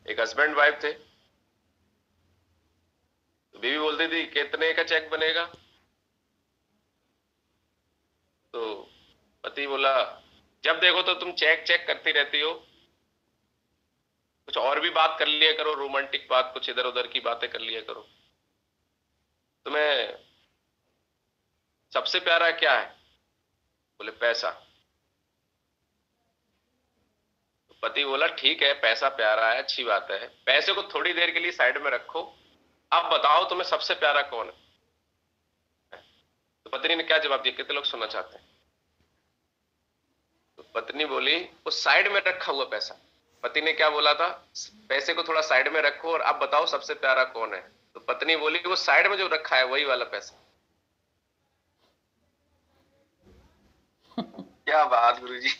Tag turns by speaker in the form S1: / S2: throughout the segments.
S1: एक husband wife थे। तो बीवी बोलती थी कितने का चेक बनेगा? तो पति बोला जब देखो तो तुम चेक चेक करती रहती हो, कुछ और भी बात कर लिया करो, रोमांटिक बात, कुछ इधर उधर की बातें कर लिया करो। तुम्हें सबसे प्यारा क्या है? बोले पैसा। तो पति बोला ठीक है, पैसा प्यारा है, अच्छी बात है, पैसे को थोड़ी देर के लिए साइड में रखो, अब बताओ तुम्हें सबसे प्यारा कौन है? तो पत्नी ने क्या जवाब दिया, कितने लोग सुनना चाहते हैं? तो पत्नी बोली वो साइड में रखा हुआ पैसा। पति ने क्या बोला था, पैसे को थोड़ा साइड में रखो और अब बताओ सबसे प्यारा कौन है? तो पत्नी बोली वो साइड में जो रखा है वही वाला पैसा।
S2: क्या बात गुरुजी।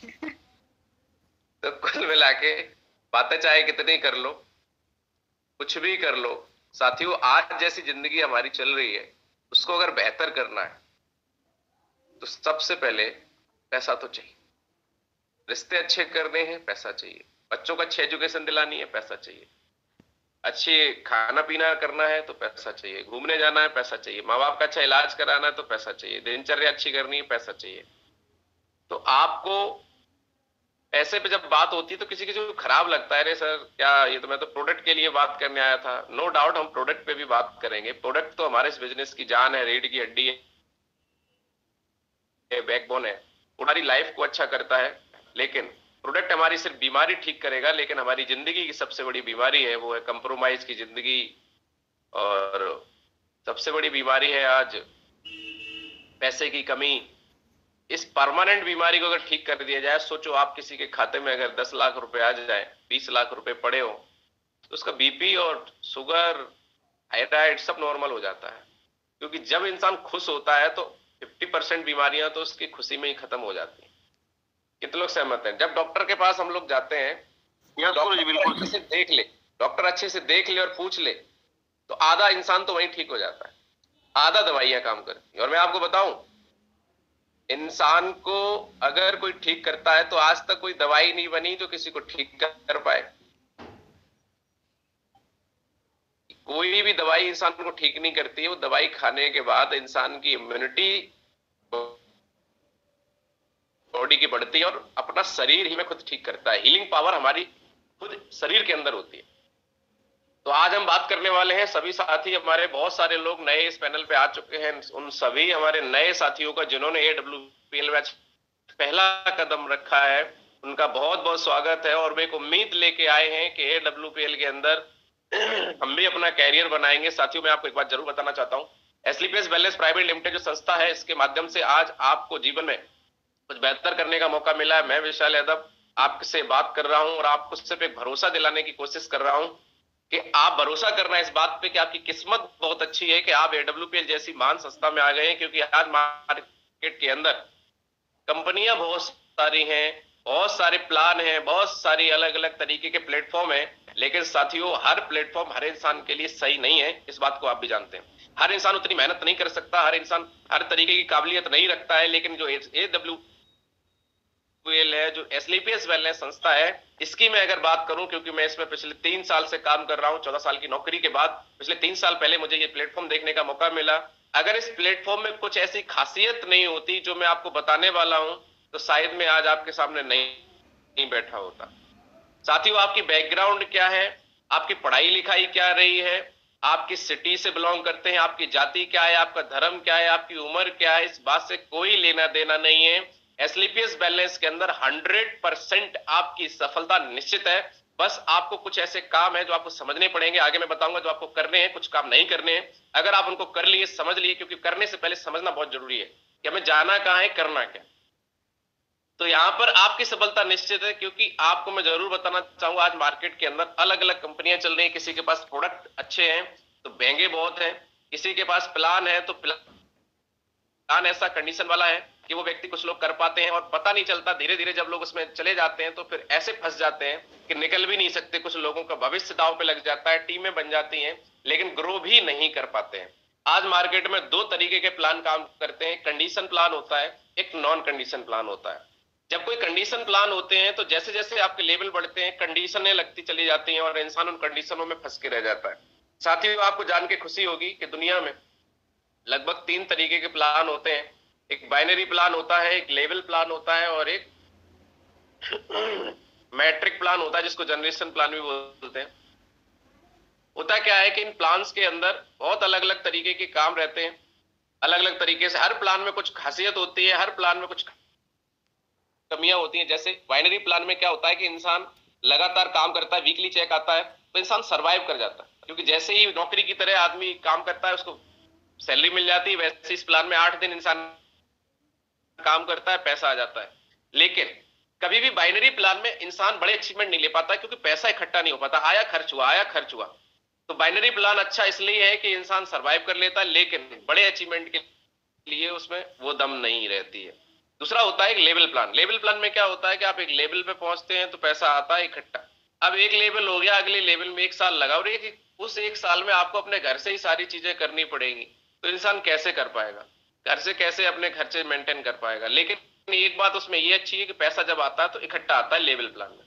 S1: तो कुल मिला के बातें चाहे कितनी कर लो, कुछ भी कर लो साथियों, आज जैसी जिंदगी हमारी चल रही है उसको अगर बेहतर करना है तो सबसे पहले पैसा तो चाहिए। रिश्ते अच्छे करने हैं, पैसा चाहिए। बच्चों को अच्छी एजुकेशन दिलानी है, पैसा चाहिए। अच्छी खाना पीना करना है तो पैसा चाहिए। घूमने जाना है, पैसा चाहिए। माँ बाप का अच्छा इलाज कराना है तो पैसा चाहिए। दिनचर्या अच्छी करनी है, पैसा चाहिए। तो आपको पैसे पे जब बात होती है तो किसी किसी को खराब लगता है, अरे सर क्या, ये तो मैं तो प्रोडक्ट के लिए बात करने आया था। नो डाउट हम प्रोडक्ट पे भी बात करेंगे। प्रोडक्ट तो हमारे इस बिजनेस की जान है, रीढ़ की हड्डी है, बैकबोन है, हमारी लाइफ को अच्छा करता है। लेकिन प्रोडक्ट हमारी सिर्फ बीमारी ठीक करेगा, लेकिन हमारी जिंदगी की सबसे बड़ी बीमारी है वो है कंप्रोमाइज की जिंदगी। और सबसे बड़ी बीमारी है आज पैसे की कमी। इस परमानेंट बीमारी को अगर ठीक कर दिया जाए, सोचो आप किसी के खाते में अगर 10 लाख रुपए आ जाए, 20 लाख रुपए पड़े हो, तो उसका बीपी और शुगर, थायराइड सब नॉर्मल हो जाता है। क्योंकि जब इंसान खुश होता है तो 50% बीमारियां तो उसकी खुशी में ही खत्म हो जाती हैं। कितने लोग सहमत हैं? जब डॉक्टर के पास हम लोग जाते हैं,
S2: यस गुरुजी,
S1: डॉक्टर
S2: बिल्कुल
S1: अच्छे
S2: सही।
S1: से देख ले, डॉक्टर अच्छे से देख ले और पूछ ले तो आधा इंसान तो वहीं ठीक हो जाता है, आधा दवाइयां काम करती हैं। और मैं आपको बताऊं, इंसान को अगर कोई ठीक करता है तो आज तक कोई दवाई नहीं बनी जो किसी को ठीक कर पाए। कोई भी दवाई इंसान को ठीक नहीं करती है। वो दवाई खाने के बाद इंसान की इम्यूनिटी बॉडी की बढ़ती है और अपना शरीर ही में खुद ठीक करता है। हीलिंग पावर हमारी खुद शरीर के अंदर होती है। तो आज हम बात करने वाले हैं, सभी साथी हमारे, बहुत सारे लोग नए इस पैनल पे आ चुके हैं, उन सभी हमारे नए साथियों का जिन्होंने AWPL में पहला कदम रखा है, उनका बहुत बहुत स्वागत है। और वे एक उम्मीद लेके आए हैं कि AWPL के अंदर हम भी अपना कैरियर बनाएंगे। साथियों मैं आपको एक बात जरूर बताना चाहता हूँ, एसलीपीएस वेलनेस प्राइवेट लिमिटेड जो संस्था है, इसके माध्यम से आज आपको जीवन में कुछ बेहतर करने का मौका मिला है। मैं विशाल यादव आपसे बात कर रहा हूं और आपको सिर्फ एक भरोसा दिलाने की कोशिश कर रहा हूं कि आप भरोसा करना इस बात पे कि आपकी किस्मत बहुत अच्छी है कि आप AWPL जैसी महान संस्था में आ गए हैं। क्योंकि आज मार्केट के अंदर कंपनियां बहुत सारी हैं, बहुत सारे प्लान हैं, बहुत सारी अलग अलग तरीके के प्लेटफॉर्म हैं, लेकिन साथियों हर प्लेटफॉर्म हर इंसान के लिए सही नहीं है। इस बात को आप भी जानते हैं। हर इंसान उतनी मेहनत नहीं कर सकता, हर इंसान हर तरीके की काबिलियत नहीं रखता है। लेकिन जो AWPL है, जो एसलीपीएस वेलनेस संस्था है, इसकी मैं अगर बात करूं, क्योंकि मैं इसमें पिछले 3 साल से काम कर रहा हूं, 14 साल की नौकरी के बाद पिछले 3 साल पहले मुझे ये प्लेटफॉर्म देखने का मौका मिला। अगर इस प्लेटफॉर्म में कुछ ऐसी खासियत नहीं होती जो मैं आपको बताने वाला हूं, तो शायद मैं आज आपके सामने नहीं बैठा होता। साथियों आपकी बैकग्राउंड क्या है, आपकी पढ़ाई लिखाई क्या रही है, आप किस सिटी से बिलोंग करते हैं, आपकी जाति क्या है, आपका धर्म क्या है, आपकी उम्र क्या है, इस बात से कोई लेना देना नहीं है। एसलीपीएस बैलेंस के अंदर 100% आपकी सफलता निश्चित है। बस आपको कुछ ऐसे काम है जो आपको समझने पड़ेंगे, आगे मैं बताऊंगा, जो आपको करने हैं। कुछ काम नहीं करने हैं, अगर आप उनको कर लिए, समझ लिए, क्योंकि करने से पहले समझना बहुत जरूरी है कि हमें जाना कहां है, करना क्या। तो यहां पर आपकी सफलता निश्चित है। क्योंकि आपको मैं जरूर बताना चाहूंगा, आज मार्केट के अंदर अलग अलग कंपनियां चल रही हैं। किसी के पास प्रोडक्ट अच्छे हैं तो महंगे बहुत हैं, किसी के पास प्लान है तो प्लान ऐसा कंडीशन वाला है कि वो व्यक्ति, कुछ लोग कर पाते हैं और पता नहीं चलता, धीरे धीरे जब लोग उसमें चले जाते हैं तो फिर ऐसे फंस जाते हैं कि निकल भी नहीं सकते। कुछ लोगों का भविष्य दांव पे लग जाता है, टीमें बन जाती हैं लेकिन ग्रो भी नहीं कर पाते हैं। आज मार्केट में दो तरीके के प्लान काम करते हैं, कंडीशन प्लान होता है, एक नॉन कंडीशन प्लान होता है। जब कोई कंडीशन प्लान होते हैं तो जैसे जैसे आपके लेवल बढ़ते हैं कंडीशनें लगती चली जाती हैं और इंसान उन कंडीशनों में फंस के रह जाता है। साथियों, आपको जान के खुशी होगी कि दुनिया में लगभग 3 तरीके के प्लान होते हैं। एक बाइनरी प्लान होता है, एक लेवल प्लान होता है और एक मैट्रिक प्लान होता है, जिसको जनरेशन प्लान भी बोलते हैं। होता क्या है कि इन प्लान्स के अंदर बहुत अलग अलग तरीके के काम रहते हैं, अलग अलग तरीके से। हर प्लान में कुछ खासियत होती है, हर प्लान में कुछ कमियां होती हैं। जैसे बाइनरी प्लान में क्या होता है कि इंसान लगातार काम करता है, वीकली चेक आता है तो इंसान सरवाइव कर जाता है, क्योंकि जैसे ही नौकरी की तरह आदमी काम करता है उसको सैलरी मिल जाती है, वैसे इस प्लान में 8 दिन इंसान काम करता है, पैसा आ जाता है। लेकिन कभी भी बाइनरी प्लान में इंसान बड़े अचीवमेंट नहीं ले पाता, क्योंकि पैसा इकट्ठा नहीं हो पाता, आया खर्च हुआ, आया खर्च हुआ। तो बाइनरी प्लान अच्छा इसलिए है कि इंसान सरवाइव कर लेता है, लेकिन बड़े अचीवमेंट के लिए उसमें वो दम नहीं रहती है। दूसरा होता है एक लेवल प्लान। लेवल प्लान में क्या होता है कि आप एक लेवल पे पहुंचते हैं तो पैसा आता है इकट्ठा। अब एक लेवल हो गया, अगले लेवल में 1 साल लगा और उस 1 साल में आपको अपने घर से ही सारी चीजें करनी पड़ेंगी, तो इंसान कैसे कर पाएगा, घर से कैसे अपने खर्चे मेंटेन कर पाएगा। लेकिन एक बात उसमें ये अच्छी है कि पैसा जब आता है तो इकट्ठा आता है लेवल प्लान में।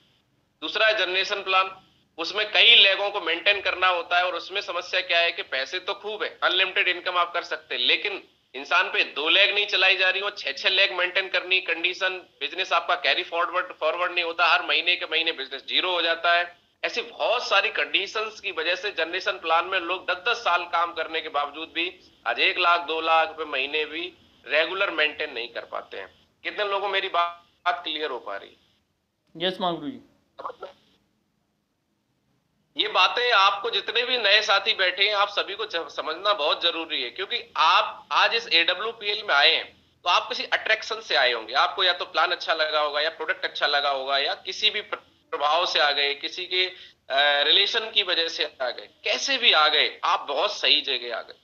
S1: दूसरा है जनरेशन प्लान। उसमें कई लेगों को मेंटेन करना होता है और उसमें समस्या क्या है कि पैसे तो खूब है, अनलिमिटेड इनकम आप कर सकते हैं, लेकिन इंसान पे 2 लेग नहीं चलाई जा रही, वो 6 लेग मेंटेन करनी कंडीशन। बिजनेस आपका कैरी फॉरवर्ड फॉरवर्ड नहीं होता, हर महीने के महीने बिजनेस जीरो हो जाता है। ऐसी बहुत सारी कंडीशंस की वजह से जनरेशन प्लान में लोग 10-10 साल काम करने के बावजूद भी आज 1 लाख 2 लाख रुपए महीने भी रेगुलर मेंटेन नहीं कर पाते हैं। कितने लोगों को मेरी बात क्लियर हो पा रही है?
S3: यस मान गुरु जी।
S1: ये बातें आपको जितने भी नए साथी बैठे हैं आप सभी को समझना बहुत जरूरी है, क्योंकि आप आज इस AWPL में आए हैं तो आप किसी अट्रैक्शन से आए होंगे। आपको या तो प्लान अच्छा लगा होगा, या प्रोडक्ट अच्छा लगा होगा, या किसी भी प्रभाव से आ गए, किसी के रिलेशन की वजह से आ गए, कैसे भी आ गए, आप बहुत सही जगह आ गए।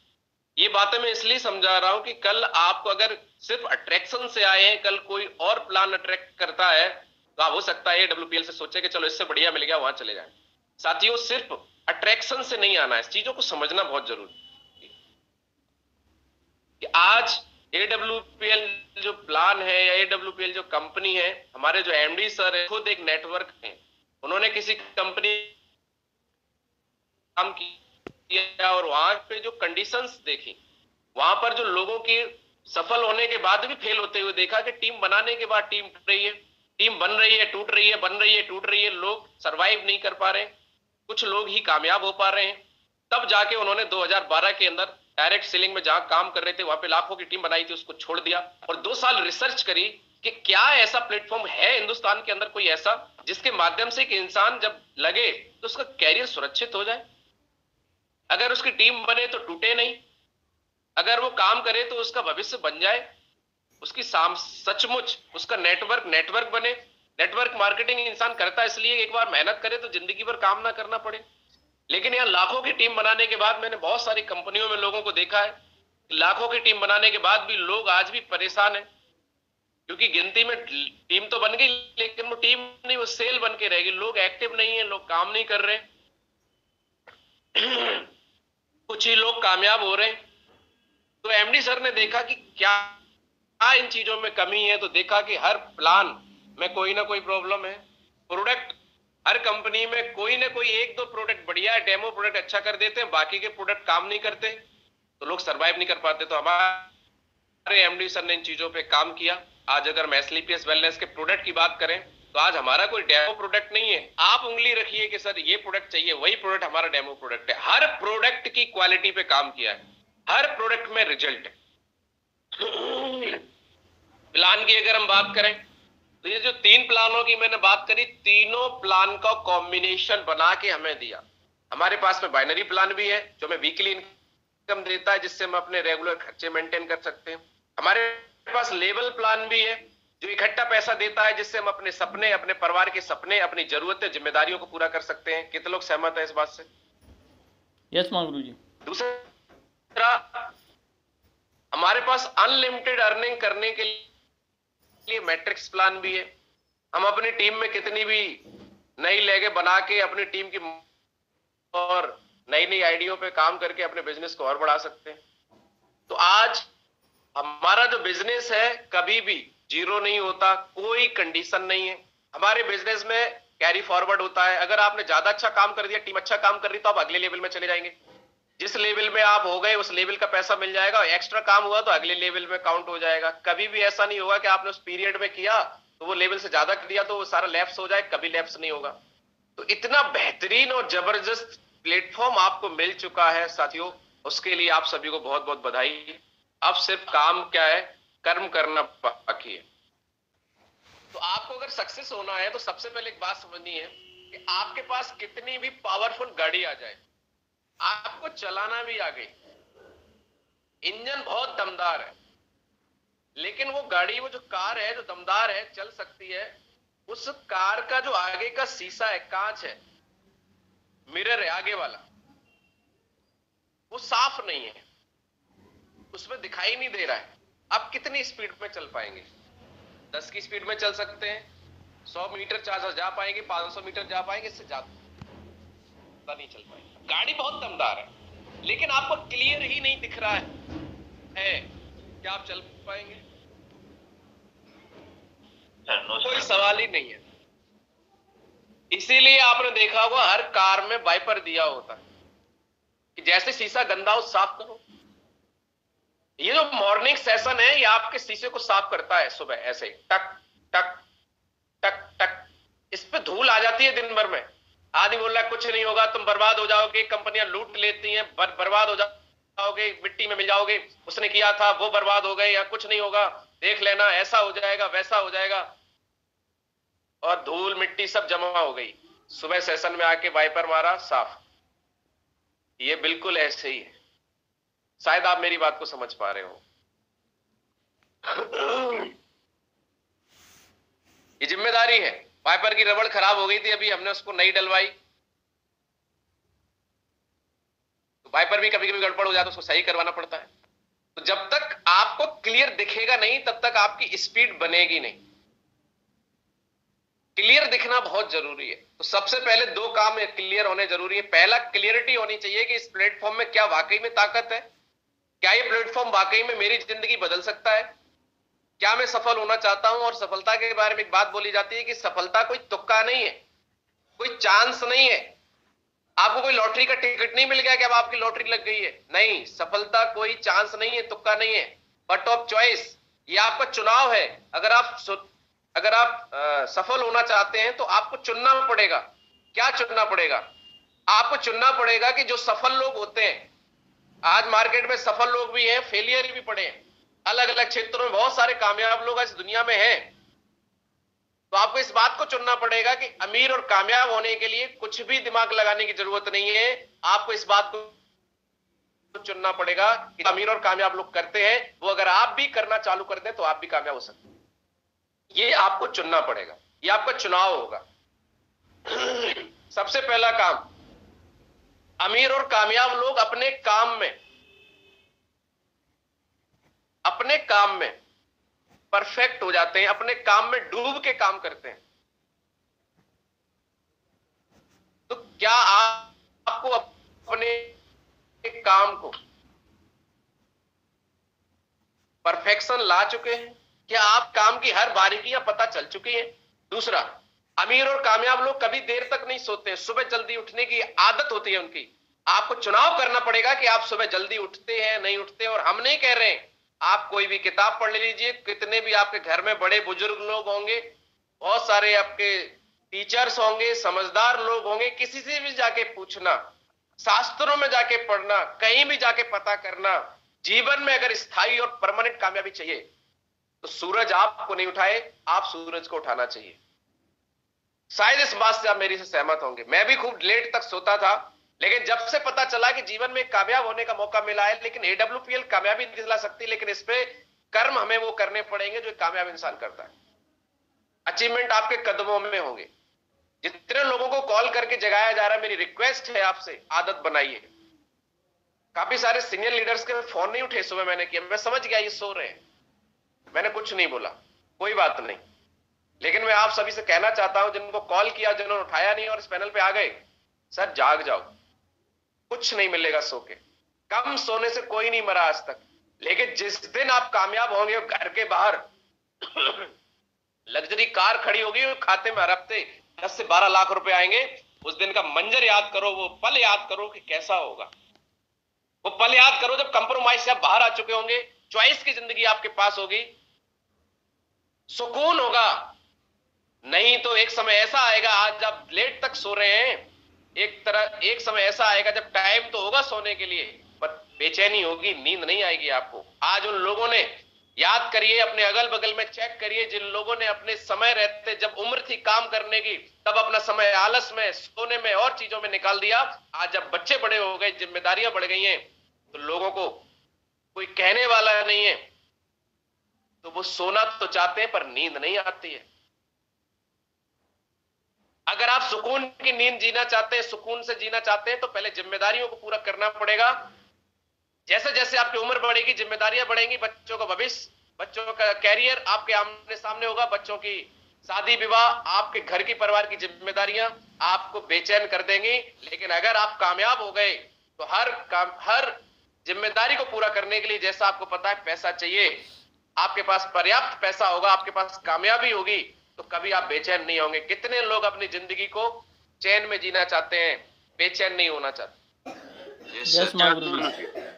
S1: ये बातें मैं इसलिए समझा रहा हूं कि कल आपको अगर सिर्फ अट्रैक्शन से आए हैं, कल कोई और प्लान अट्रैक्ट करता है तो आप हो सकता है AWPL से सोचे कि चलो इससे बढ़िया मिल गया, वहां चले जाए। साथियों, सिर्फ अट्रैक्शन से नहीं आना है, इस चीजों को समझना बहुत जरूरी है कि आज AWPL जो प्लान है या AWPL जो कंपनी है, हमारे जो MD सर है खुद एक नेटवर्क है, उन्होंने किसी कंपनी काम किया और वहां पे जो कंडीशंस देखी, वहां पर जो लोगों की सफल होने के बाद भी फेल होते हुए देखा कि टीम बनाने के बाद टीम टूट रही है, टीम बन रही है टूट रही है, बन रही है टूट रही है, लोग सरवाइव नहीं कर पा रहे, कुछ लोग ही कामयाब हो पा रहे हैं। तब जाके उन्होंने 2012 के अंदर डायरेक्ट सेलिंग में जहां काम कर रहे थे वहां पे लाखों की टीम बनाई थी, उसको छोड़ दिया और 2 साल रिसर्च करी कि क्या ऐसा प्लेटफॉर्म है हिंदुस्तान के अंदर, कोई ऐसा जिसके माध्यम से कि इंसान जब लगे तो उसका कैरियर सुरक्षित हो जाए, अगर उसकी टीम बने तो टूटे नहीं, अगर वो काम करे तो उसका भविष्य बन जाए, उसकी सचमुच उसका नेटवर्क बने। नेटवर्क मार्केटिंग इंसान करता है इसलिए एक बार मेहनत करे तो जिंदगी भर काम ना करना पड़े। लेकिन यहां लाखों की टीम बनाने के बाद मैंने बहुत सारी कंपनियों में लोगों को देखा है, लाखों की टीम बनाने के बाद भी लोग आज भी परेशान है, क्योंकि गिनती में टीम तो बन गई लेकिन वो टीम नहीं, वो सेल बन के रहेगी, लोग एक्टिव नहीं है, लोग काम नहीं कर रहे। कुछ ही लोग कामयाब हो रहे हैं। तो MD सर ने देखा कि क्या इन चीजों में कमी है, तो देखा कि हर प्लान में कोई ना कोई प्रॉब्लम है। प्रोडक्ट हर कंपनी में कोई ना कोई 1-2 प्रोडक्ट बढ़िया है, डेमो प्रोडक्ट अच्छा कर देते हैं, बाकी के प्रोडक्ट काम नहीं करते तो लोग सरवाइव नहीं कर पाते। तो हमारे MD सर ने इन चीजों पे काम किया। आज अगर मैं SLPS वेलनेस के प्रोडक्ट की बात करें तो आज हमारा कोई डेमो प्रोडक्ट नहीं है। आप उंगली रखिए कि सर ये प्रोडक्ट चाहिए, वही प्रोडक्ट हमारा डेमो प्रोडक्ट है। हर प्रोडक्ट की क्वालिटी पे काम किया है, हर प्रोडक्ट में रिजल्ट है। प्लान की अगर हम बात करें तो ये जो 3 प्लानों की मैंने बात करी, तीनों प्लान का कॉम्बिनेशन बना के हमें दिया। हमारे पास में बाइनरी प्लान भी है जो हमें वीकली इनकम देता है, जिससे हम अपने रेगुलर खर्चे मेंटेन कर सकते हैं। हमारे पास लेवल प्लान भी है जो इकट्ठा पैसा देता है, जिससे हम अपने सपने, अपने परिवार के सपने, अपनी जरूरतें, जिम्मेदारियों को पूरा कर सकते हैं। कितने लोग सहमत है इस बात से?
S3: यस मान गुरु जी।
S1: दूसरा, हमारे पास अनलिमिटेड अर्निंग करने के लिए मैट्रिक्स प्लान भी है। हम अपनी टीम में कितनी भी नई लेगे बना के अपनी टीम की और नई नई आइडियो पे काम करके अपने बिजनेस को और बढ़ा सकते हैं। तो आज हमारा जो बिजनेस है कभी भी जीरो नहीं होता, कोई कंडीशन नहीं है। हमारे बिजनेस में कैरी फॉरवर्ड होता है। अगर आपने ज्यादा अच्छा काम कर दिया, टीम अच्छा काम कर रही, तो आप अगले लेवल में चले जाएंगे। जिस लेवल में आप हो गए उस लेवल का पैसा मिल जाएगा, एक्स्ट्रा काम हुआ तो अगले लेवल में काउंट हो जाएगा। कभी भी ऐसा नहीं होगा कि आपने उस पीरियड में किया तो वो लेवल से ज्यादा कर दिया तो वो सारा लैप्स हो जाए, कभी लैप्स नहीं होगा। तो इतना बेहतरीन और जबरदस्त प्लेटफॉर्म आपको मिल चुका है साथियों, उसके लिए आप सभी को बहुत बहुत बधाई। अब सिर्फ काम क्या है, कर्म करना बाकी है। तो आपको अगर सक्सेस होना है तो सबसे पहले एक बात समझनी है कि आपके पास कितनी भी पावरफुल गाड़ी आ जाए, आपको चलाना भी आ गई, इंजन बहुत दमदार है, लेकिन वो गाड़ी, वो जो कार है जो दमदार है, चल सकती है, उस कार का जो आगे का शीशा है, कांच है, मिरर है आगे वाला, वो साफ नहीं है, उसमें दिखाई नहीं दे रहा है। आप कितनी स्पीड में चल पाएंगे? 10 की स्पीड में चल सकते हैं, 100 मीटर 400 जा पाएंगे, 500 मीटर जा पाएंगे, इससे ज्यादा नहीं चल पाएंगे। गाड़ी बहुत दमदार है, लेकिन आपको क्लियर ही नहीं दिख रहा है, क्या आप चल पाएंगे? कोई सवाल ही नहीं है। इसीलिए आपने देखा होगा हर कार में वाइपर दिया होता है कि जैसे शीशा गंदा हो साफ करो। ये जो मॉर्निंग सेशन है ये आपके शीशे को साफ करता है। सुबह ऐसे टक टक टक टक, इस पे धूल आ जाती है दिन भर में। आदमी बोल रहा है कुछ नहीं होगा, तुम बर्बाद हो जाओगे, कंपनियां लूट लेती हैं, बर्बाद हो जाओगे, मिट्टी में मिल जाओगे, उसने किया था वो बर्बाद हो गए, या कुछ नहीं होगा, देख लेना, ऐसा हो जाएगा वैसा हो जाएगा, और धूल मिट्टी सब जमा हो गई। सुबह सेशन में आके वाइपर मारा, साफ। ये बिल्कुल ऐसे ही है। शायद आप मेरी बात को समझ पा रहे हो। ये जिम्मेदारी है। वाइपर की रबड़ खराब हो गई थी, अभी हमने उसको नई डलवाई, तो वाइपर भी कभी कभी गड़बड़ हो जाता है, उसको सही करवाना पड़ता है। तो जब तक आपको क्लियर दिखेगा नहीं तब तक आपकी स्पीड बनेगी नहीं। क्लियर दिखना बहुत जरूरी है। तो सबसे पहले 2 काम क्लियर होने जरूरी है। पहला, क्लियरिटी होनी चाहिए कि इस प्लेटफॉर्म में क्या वाकई में ताकत है, क्या ये प्लेटफॉर्म वाकई में मेरी जिंदगी बदल सकता है, क्या मैं सफल होना चाहता हूं। और सफलता के बारे में एक बात बोली जाती है कि सफलता कोई तुक्का नहीं है, कोई चांस नहीं है। आपको कोई लॉटरी का टिकट नहीं मिल गया कि अब आपकी लॉटरी लग गई है, नहीं। सफलता कोई चांस नहीं है, तुक्का नहीं है, बट ऑफ चॉइस। ये आपका चुनाव है। अगर आप सफल होना चाहते हैं तो आपको चुनना पड़ेगा। क्या चुनना पड़ेगा? आपको चुनना पड़ेगा कि जो सफल लोग होते हैं, आज मार्केट में सफल लोग भी हैं, फेलियर भी पड़े हैं, अलग अलग क्षेत्रों में बहुत सारे कामयाब लोग इस दुनिया में हैं। तो आपको इस बात को चुनना पड़ेगा कि अमीर और कामयाब होने के लिए कुछ भी दिमाग लगाने की जरूरत नहीं है। आपको इस बात को चुनना पड़ेगा कि अमीर और कामयाब लोग करते हैं, वो अगर आप भी करना चालू कर दें तो आप भी कामयाब हो सकते हैं। ये आपको चुनना पड़ेगा, ये आपका चुनाव होगा। सबसे पहला काम, अमीर और कामयाब लोग अपने काम में परफेक्ट हो जाते हैं, अपने काम में डूब के काम करते हैं। तो क्या आपको अपने काम को परफेक्शन ला चुके हैं? क्या आप काम की हर बारीकियां पता चल चुकी हैं? दूसरा, अमीर और कामयाब लोग कभी देर तक नहीं सोते, सुबह जल्दी उठने की आदत होती है उनकी। आपको चुनाव करना पड़ेगा कि आप सुबह जल्दी उठते हैं नहीं उठते। और हम नहीं कह रहे हैं, आप कोई भी किताब पढ़ लीजिए, कितने भी आपके घर में बड़े बुजुर्ग लोग होंगे, बहुत सारे आपके टीचर्स होंगे, समझदार लोग होंगे, किसी से भी जाके पूछना, शास्त्रों में जाके पढ़ना, कहीं भी जाके पता करना। जीवन में अगर स्थायी और परमानेंट कामयाबी चाहिए तो सूरज आपको नहीं उठाए, आप सूरज को उठाना चाहिए। शायद इस बात से आप मेरी से सहमत होंगे। मैं भी खूब लेट तक सोता था, लेकिन जब से पता चला कि जीवन में कामयाब होने का मौका मिला है, लेकिन AWPL कामयाबी दिला सकती है, लेकिन इस पे कर्म हमें वो करने पड़ेंगे जो एक कामयाब इंसान करता है। अचीवमेंट आपके कदमों में होंगे। जितने लोगों को कॉल करके जगाया जा रहा है, मेरी रिक्वेस्ट है आपसे, आदत बनाइए। काफी सारे सीनियर लीडर्स के फोन नहीं उठे सुबह, मैंने किया, मैं समझ गया ये सो रहे हैं, मैंने कुछ नहीं बोला, कोई बात नहीं। लेकिन मैं आप सभी से कहना चाहता हूं, जिनको कॉल किया, जिन्होंने उठाया नहीं और इस पैनल पे आ गए, सर जाग जाओ, कुछ नहीं मिलेगा सो के। कम सोने से कोई नहीं मरा आज तक। लेकिन जिस दिन आप कामयाब होंगे घर के बाहर, लग्जरी कार खड़ी होगी और खाते में हर हफ्ते 10 से 12 लाख रुपए आएंगे। उस दिन का मंजर याद करो, वो पल याद करो कि कैसा होगा। वो पल याद करो जब कंप्रोमाइज से आप बाहर आ चुके होंगे, चॉइस की जिंदगी आपके पास होगी, सुकून होगा। नहीं तो एक समय ऐसा आएगा, आज आप लेट तक सो रहे हैं, एक समय ऐसा आएगा जब टाइम तो होगा सोने के लिए, पर बेचैनी होगी, नींद नहीं आएगी आपको। आज उन लोगों ने, याद करिए, अपने अगल बगल में चेक करिए, जिन लोगों ने अपने समय रहते, जब उम्र थी काम करने की, तब अपना समय आलस में, सोने में और चीजों में निकाल दिया। आज जब बच्चे बड़े हो गए, जिम्मेदारियां बढ़ गई हैं, तो लोगों को कोई कहने वाला नहीं है, तो वो सोना तो चाहते हैं पर नींद नहीं आती है। अगर आप सुकून की नींद जीना चाहते हैं, सुकून से जीना चाहते हैं, तो पहले जिम्मेदारियों को पूरा करना पड़ेगा। जैसे जैसे आपकी उम्र बढ़ेगी, जिम्मेदारियां बढ़ेंगी, बच्चों का भविष्य, बच्चों का कैरियर आपके आमने सामने होगा, बच्चों की शादी विवाह, आपके घर की परिवार की जिम्मेदारियां आपको बेचैन कर देंगी। लेकिन अगर आप कामयाब हो गए तो हर जिम्मेदारी को पूरा करने के लिए, जैसा आपको पता है, पैसा चाहिए, आपके पास पर्याप्त पैसा होगा, आपके पास कामयाबी होगी, तो कभी आप बेचैन नहीं होंगे। कितने लोग अपनी जिंदगी को चैन में जीना चाहते हैं, बेचैन नहीं होना चाहते।
S3: यस गुरुजी।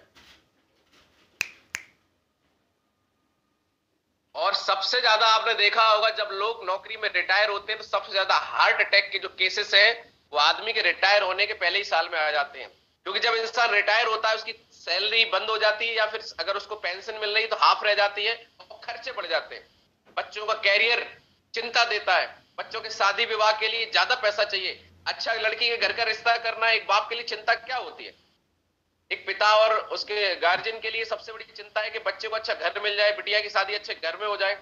S1: और सबसे ज्यादा आपने देखा होगा, जब लोग नौकरी में रिटायर होते हैं, तो सबसे ज्यादा हार्ट अटैक के जो केसेस हैं, वो आदमी के रिटायर होने के पहले ही साल में आ जाते हैं। क्योंकि जब इंसान रिटायर होता है, उसकी सैलरी बंद हो जाती है, या फिर अगर उसको पेंशन मिल रही है तो हाफ रह जाती है, और खर्चे बढ़ जाते हैं। बच्चों का कैरियर चिंता देता है, बच्चों के शादी विवाह के लिए ज्यादा पैसा चाहिए। अच्छा लड़की के घर का रिश्ता करना एक बाप के लिए चिंता क्या होती है? एक पिता और उसके गार्जियन के लिए सबसे बड़ी चिंता है कि बच्चे को अच्छा घर मिल जाए, बिटिया की शादी अच्छे घर में हो जाए।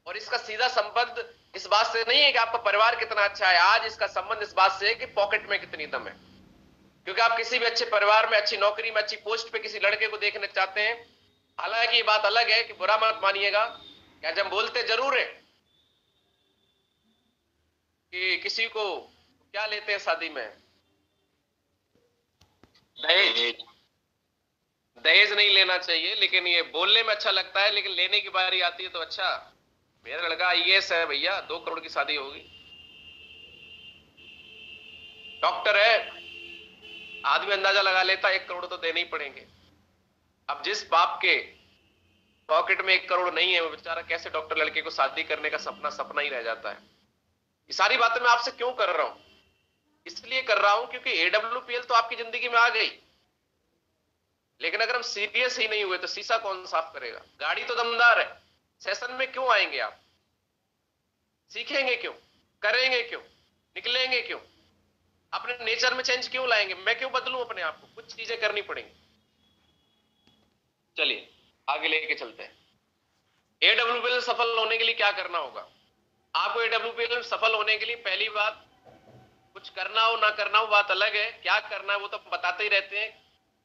S1: और इसका सीधा संबंध इस बात से नहीं है कि आपका परिवार कितना अच्छा है, आज इसका संबंध इस बात से है कि पॉकेट में कितनी दम है। क्योंकि आप किसी भी अच्छे परिवार में, अच्छी नौकरी में, अच्छी पोस्ट पे किसी लड़के को देखना चाहते हैं। हालांकि ये बात अलग है कि बुरा मत मानिएगा, क्या जब बोलते जरूर है कि किसी को क्या लेते हैं शादी में, दहेज। दहेज नहीं लेना चाहिए, लेकिन ये बोलने में अच्छा लगता है, लेकिन लेने की बारी आती है तो अच्छा, मेरा लड़का आईएएस है भैया, 2 करोड़ की शादी होगी, डॉक्टर है, आदमी अंदाजा लगा लेता 1 करोड़ तो देने ही पड़ेंगे। अब जिस बाप के पॉकेट में 1 करोड़ नहीं है, वो बेचारा कैसे डॉक्टर लड़के को शादी करने का सपना ही रह जाता है। ये सारी बातें मैं आपसे क्यों कर रहा हूं? इसलिए कर रहा हूं क्योंकि एडब्ल्यूपीएल तो आपकी जिंदगी में आ गई, लेकिन अगर हम सीरियस ही नहीं हुए तो शीशा कौन साफ करेगा? गाड़ी तो दमदार है, सेशन में क्यों आएंगे आप? सीखेंगे क्यों? करेंगे क्यों? निकलेंगे क्यों? अपने नेचर में चेंज क्यों लाएंगे? मैं क्यों बदलूं अपने आप को? कुछ चीजें करनी पड़ेंगी। चलिए आगे लेके चलते हैं। एडब्ल्यूपीएल सफल होने के लिए क्या करना होगा? आपको एडब्ल्यूपीएल सफल होने के लिए पहली बात, कुछ करना हो ना करना हो बात अलग है, क्या करना है वो तो बताते ही रहते हैं।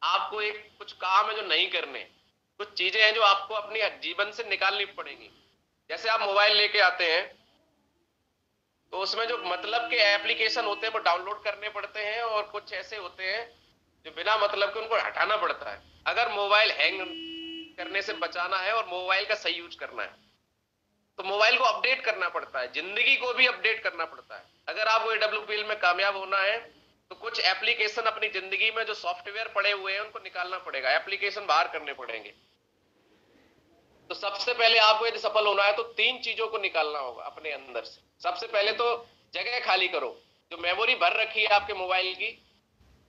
S1: आपको कुछ काम है जो नहीं करने, कुछ चीजें हैं जो आपको अपने जीवन से निकालनी पड़ेगी। जैसे आप मोबाइल लेके आते हैं तो उसमें जो मतलब के एप्लीकेशन होते हैं वो डाउनलोड करने पड़ते हैं, और कुछ ऐसे होते हैं जो बिना मतलब के उनको हटाना पड़ता है। अगर मोबाइल हैंग करने से बचाना है और मोबाइल का सही यूज करना है तो मोबाइल को अपडेट करना पड़ता है, जिंदगी को भी अपडेट करना पड़ता है। अगर आपको एडब्ल्यूपीएल में कामयाब होना है तो कुछ एप्लीकेशन अपनी जिंदगी में जो सॉफ्टवेयर पड़े हुए हैं उनको निकालना पड़ेगा, एप्लीकेशन बाहर करने पड़ेंगे। तो सबसे पहले आपको यदि सफल होना है तो 3 चीजों को निकालना होगा अपने अंदर से। सबसे पहले तो जगह खाली करो, जो मेमोरी भर रखी है आपके मोबाइल की,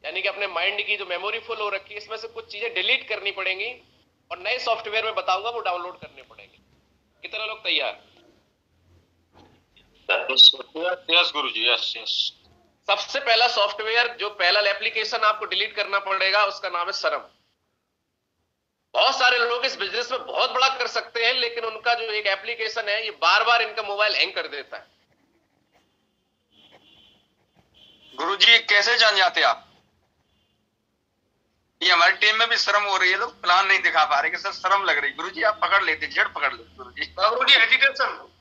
S1: यानी कि अपने माइंड की जो मेमोरी फुल हो रखी है, इसमें से कुछ चीजें डिलीट करनी पड़ेंगी और नए सॉफ्टवेयर में बताऊंगा वो डाउनलोड करने पड़ेंगे। कितने लोग तैयार?
S2: यस गुरुजी, यस यस।
S1: सबसे पहला सॉफ्टवेयर, जो पहला एप्लीकेशन आपको डिलीट करना पड़ेगा, उसका नाम है सरम। बहुत सारे लोग इस बिजनेस में बहुत बड़ा कर सकते हैं, लेकिन उनका जो एक एप्लीकेशन है, ये बार बार इनका मोबाइल हैंग कर देता है।
S2: गुरुजी कैसे जान जाते आप? ये हमारी टीम में भी शर्म हो रही है, लोग प्लान नहीं दिखा पा रहे कि सर शर्म लग रही। गुरुजी आप पकड़ लेते, झड़ पकड़ लेते गुरुजी हेजिटेशन।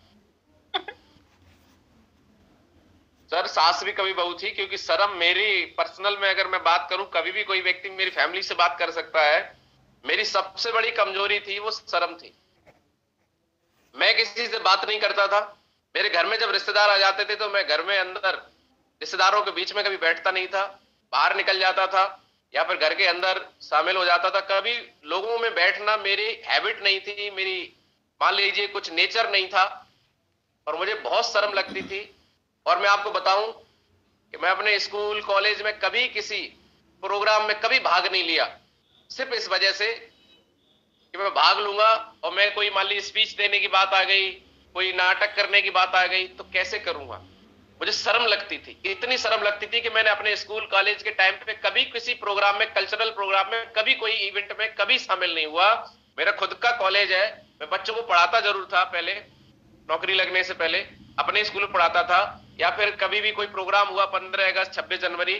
S1: सर सास भी कभी बहू थी, क्योंकि शर्म मेरी पर्सनल में अगर मैं बात करूं, कभी भी कोई व्यक्ति मेरी फैमिली से बात कर सकता है, मेरी सबसे बड़ी कमजोरी थी वो शर्म थी। मैं किसी से बात नहीं करता था। मेरे घर में जब रिश्तेदार आ जाते थे तो मैं घर में अंदर रिश्तेदारों के बीच में कभी बैठता नहीं था, बाहर निकल जाता था या फिर घर के अंदर शामिल हो जाता था। कभी लोगों में बैठना मेरी हैबिट नहीं थी, मेरी मान लीजिए कुछ नेचर नहीं था, और मुझे बहुत शर्म लगती थी। और मैं आपको बताऊं कि मैं अपने स्कूल कॉलेज में कभी किसी प्रोग्राम में कभी भाग नहीं लिया, सिर्फ इस वजह से कि मैं भाग लूंगा और मैं कोई मान ली स्पीच देने की बात आ गई, कोई नाटक करने की बात आ गई तो कैसे करूंगा। मुझे शर्म लगती थी, इतनी शर्म लगती थी कि मैंने अपने स्कूल कॉलेज के टाइम पे कभी किसी प्रोग्राम में, कल्चरल प्रोग्राम में, कभी कोई इवेंट में कभी शामिल नहीं हुआ। मेरा खुद का कॉलेज है, मैं बच्चों को पढ़ाता जरूर था, पहले नौकरी लगने से पहले अपने स्कूल में पढ़ाता था, या फिर कभी भी कोई प्रोग्राम हुआ 15 अगस्त 26 जनवरी,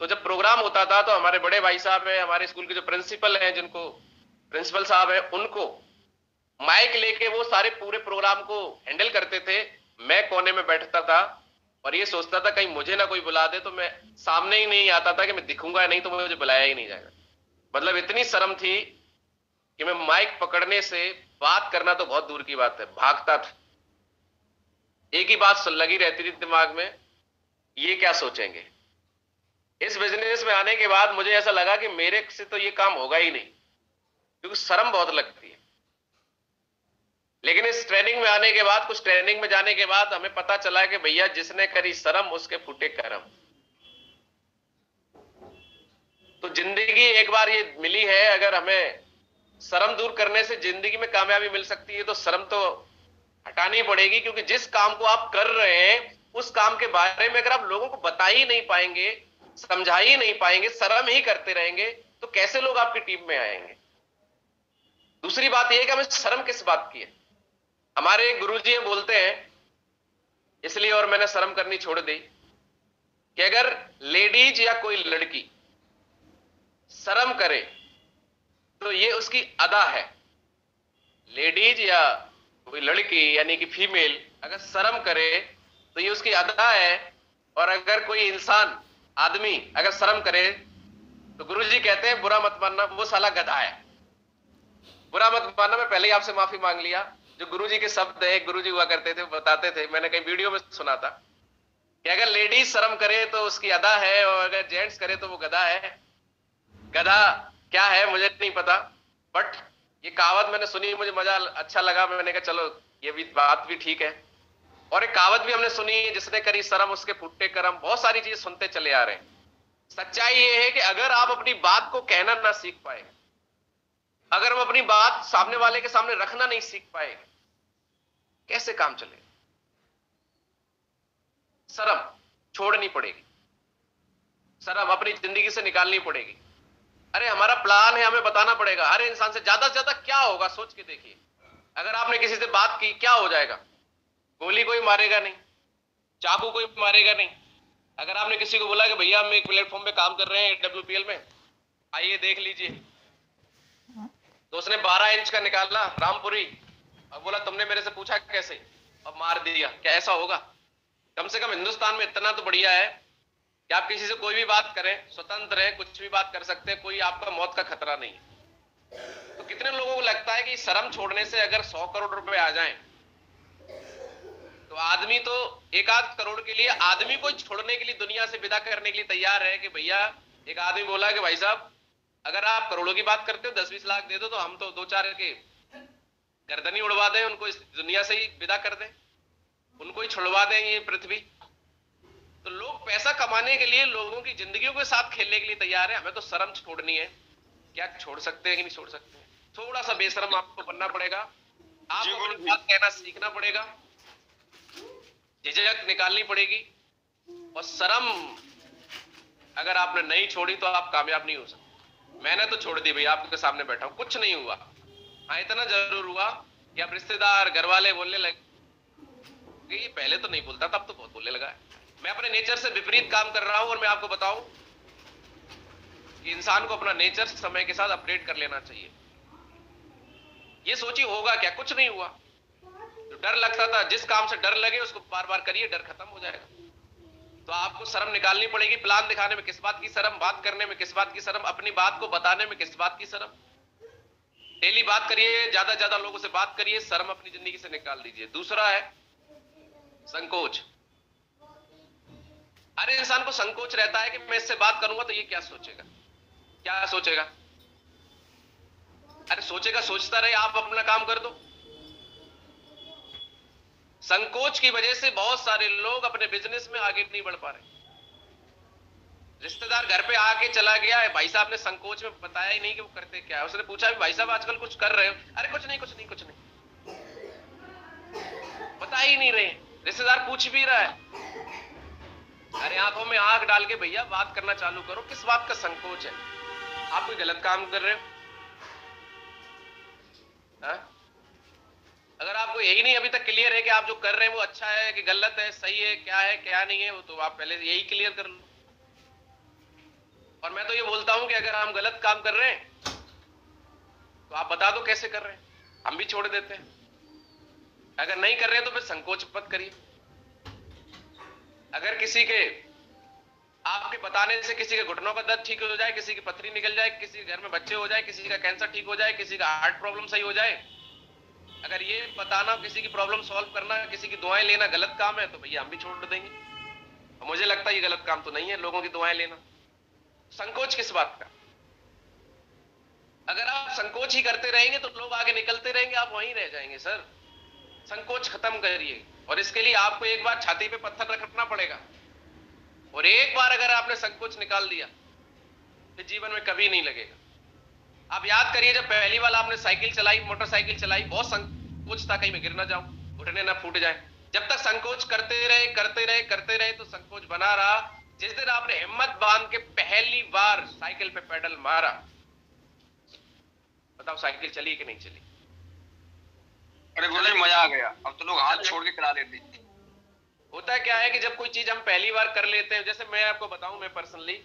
S1: तो जब प्रोग्राम होता था तो हमारे बड़े भाई साहब हैं, हमारे स्कूल के जो प्रिंसिपल हैं, जिनको प्रिंसिपल साहब हैं, उनको माइक लेके वो सारे पूरे प्रोग्राम को हैंडल करते थे। मैं कोने में बैठता था और ये सोचता था कहीं मुझे ना कोई बुला दे, तो मैं सामने ही नहीं आता था कि मैं दिखूंगा नहीं तो मुझे बुलाया ही नहीं जाएगा। मतलब इतनी शर्म थी कि मैं माइक पकड़ने से बात करना तो बहुत दूर की बात है, भागता था। एक ही बात लगी रहती थी दिमाग में, ये क्या सोचेंगे। इस बिजनेस में आने के बाद मुझे ऐसा लगा कि मेरे से तो ये काम होगा ही नहीं, क्योंकि शर्म बहुत लगती है। लेकिन इस ट्रेनिंग में आने के बाद, कुछ ट्रेनिंग में जाने के बाद हमें पता चला कि भैया जिसने करी शर्म उसके फूटे करम। तो जिंदगी एक बार ये मिली है, अगर हमें शर्म दूर करने से जिंदगी में कामयाबी मिल सकती है तो शर्म तो हटानी पड़ेगी। क्योंकि जिस काम को आप कर रहे हैं उस काम के बारे में अगर आप लोगों को बता ही नहीं पाएंगे, समझा ही नहीं पाएंगे, शर्म ही करते रहेंगे, तो कैसे लोग आपकी टीम में आएंगे। दूसरी बात यह है कि हमें शर्म किस बात की है। हमारे गुरुजी बोलते हैं, इसलिए और मैंने शर्म करनी छोड़ दी, कि अगर लेडीज या कोई लड़की शर्म करे तो ये उसकी अदा है। लेडीज या कोई लड़की यानी कि फीमेल अगर शर्म करे तो ये उसकी अदा है। और अगर कोई इंसान, आदमी अगर शर्म करे तो गुरुजी कहते हैं बुरा मत मानना, वो साला गधा है। बुरा मत मानना, मैं पहले ही आपसे माफी मांग लिया। जो गुरुजी के शब्द है, गुरुजी हुआ करते थे, बताते थे, मैंने कहीं वीडियो में सुना था कि अगर लेडीज शर्म करे तो उसकी अदा है, और अगर जेंट्स करे तो वो गधा है। गधा क्या है मुझे नहीं पता, बट ये कहावत मैंने सुनी, मुझे मजा अच्छा लगा। मैंने कहा चलो ये भी बात भी ठीक है। और एक कहावत भी हमने सुनी, जिसने करी शर्म उसके फुट्टे करम। बहुत सारी चीज सुनते चले आ रहे हैं। सच्चाई ये है कि अगर आप अपनी बात को कहना ना सीख पाए, अगर हम अपनी बात सामने वाले के सामने रखना नहीं सीख पाए, कैसे काम चलेगा। शर्म छोड़नी पड़ेगी, शर्म अपनी जिंदगी से निकालनी पड़ेगी। अरे हमारा प्लान है, हमें बताना पड़ेगा। हर इंसान से ज्यादा क्या होगा सोच के देखिए। अगर आपने किसी से बात की, क्या हो जाएगा। गोली कोई मारेगा नहीं, चाकू कोई मारेगा नहीं। अगर आपने किसी को बोला कि भैया हम एक प्लेटफॉर्म पे काम कर रहे हैं WPL में, आइए देख लीजिए, तो उसने 12 इंच का निकाला रामपुरी और बोला तुमने मेरे से पूछा कैसे, और मार दिया, क्या ऐसा होगा। कम से कम हिंदुस्तान में इतना तो बढ़िया है कि आप किसी से कोई भी बात करें, स्वतंत्र है, कुछ भी बात कर सकते हैं, कोई आपका मौत का खतरा नहीं है। तो कितने लोगों को लगता है कि शर्म छोड़ने से अगर 100 करोड़ रुपए आ जाएं तो आदमी तो 1-8 करोड़ के लिए आदमी को छोड़ने के लिए, दुनिया से विदा करने के लिए तैयार है। कि भैया, एक आदमी बोला कि भाई साहब अगर आप करोड़ों की बात करते हो, 10-20 लाख दे दो तो हम तो 2-4 के गर्दनी उड़वा दें, उनको इस दुनिया से ही विदा कर दें, उनको ही छुड़वा दें ये पृथ्वी। तो लोग पैसा कमाने के लिए लोगों की जिंदगियों के साथ खेलने के लिए तैयार है। हमें तो शर्म छोड़नी है। क्या छोड़ सकते हैं कि नहीं छोड़ सकते हैं। थोड़ा सा बेशर्म आपको बनना पड़ेगा, आपको अपनी बात कहना सीखना पड़ेगा, झिझक निकालनी पड़ेगी। और शर्म अगर आपने नहीं छोड़ी तो आप कामयाब नहीं हो सकते। मैंने तो छोड़ दी भाई, आपके सामने बैठा हूं, कुछ नहीं हुआ। हाँ इतना जरूर हुआ कि अब रिश्तेदार, घर वाले बोलने लगे, ये पहले तो नहीं बोलता था, अब तो बहुत बोलने लगा है। मैं अपने नेचर से विपरीत काम कर रहा हूं। और मैं आपको बताऊं कि इंसान को अपना नेचर समय के साथ अपडेट कर लेना चाहिए। ये सोचिए होगा क्या, कुछ नहीं हुआ। जो डर लगता था, जिस काम से डर लगे उसको बार बार करिए, डर खत्म हो जाएगा। तो आपको शर्म निकालनी पड़ेगी। प्लान दिखाने में किस बात की शर्म, बात करने में किस बात की शर्म, अपनी बात को बताने में किस बात की शर्म। डेली बात करिए, ज्यादा ज्यादा लोगों से बात करिए, शर्म अपनी जिंदगी से निकाल दीजिए। दूसरा है संकोच। हर इंसान को संकोच रहता है कि मैं इससे बात करूंगा तो ये क्या सोचेगा, क्या सोचेगा। अरे सोचेगा, सोचता रहे, आप अपना काम कर दो। संकोच की वजह से बहुत सारे लोग अपने बिजनेस में आगे नहीं बढ़ पा रहे। रिश्तेदार घर पे आके चला गया है, भाई साहब ने संकोच में बताया ही नहीं कि वो करते क्या है। उसने पूछा भाई साहब आजकल कुछ कर रहे हो? अरे कुछ नहीं कुछ नहीं कुछ नहीं, बता ही नहीं रहे। रिश्तेदार पूछ भी रहा है, अरे आंखों में आंख डाल के भैया बात करना चालू करो। किस बात का संकोच है? आप कोई गलत काम कर रहे हो? हा? अगर आपको यही नहीं अभी तक क्लियर है कि आप जो कर रहे हैं वो अच्छा है कि गलत है, सही है क्या नहीं है, वो तो आप पहले यही क्लियर कर लो। और मैं तो ये बोलता हूं कि अगर हम गलत काम कर रहे हैं तो आप बता दो कैसे कर रहे हैं, हम भी छोड़ देते हैं। अगर नहीं कर रहे हैं तो फिर संकोच मत करिए। अगर किसी के आपके बताने से किसी के घुटनों का दर्द ठीक हो जाए, किसी की पथरी निकल जाए, किसी के घर में बच्चे हो जाए, किसी का कैंसर ठीक हो जाए, किसी का हार्ट प्रॉब्लम सही हो जाए, अगर ये बताना, किसी की प्रॉब्लम सॉल्व करना, किसी की दुआएं लेना गलत काम है तो भैया हम भी छोड़ देंगे। और मुझे लगता है ये गलत काम तो नहीं है, लोगों की दुआएं लेना। संकोच किस बात का? अगर आप संकोच ही करते रहेंगे तो लोग आगे निकलते रहेंगे, आप वहीं रह जाएंगे। सर संकोच खत्म करिए, और इसके लिए आपको एक बार छाती पे पत्थर रखना पड़ेगा। और एक बार अगर आपने संकोच निकाल दिया फिर जीवन में कभी नहीं लगेगा। आप याद करिए, जब पहली बार आपने साइकिल चलाई, मोटरसाइकिल चलाई, बहुत संकोच था कहीं मैं गिर ना जाऊं, घुटने ना फूट जाए। जब तक संकोच करते रहे तो संकोच बना रहा। जिस दिन आपने हिम्मत बांध के पहली बार साइकिल पे पेडल मारा, बताओ साइकिल चली कि नहीं चली?
S2: अरे गुरुजी मजा आ गया, अब तो लोग हाथ छोड़ के चला लेते।
S1: होता क्या है कि जब कोई चीज हम पहली बार कर लेते हैं, जैसे मैं आपको बताऊं, मैं पर्सनली,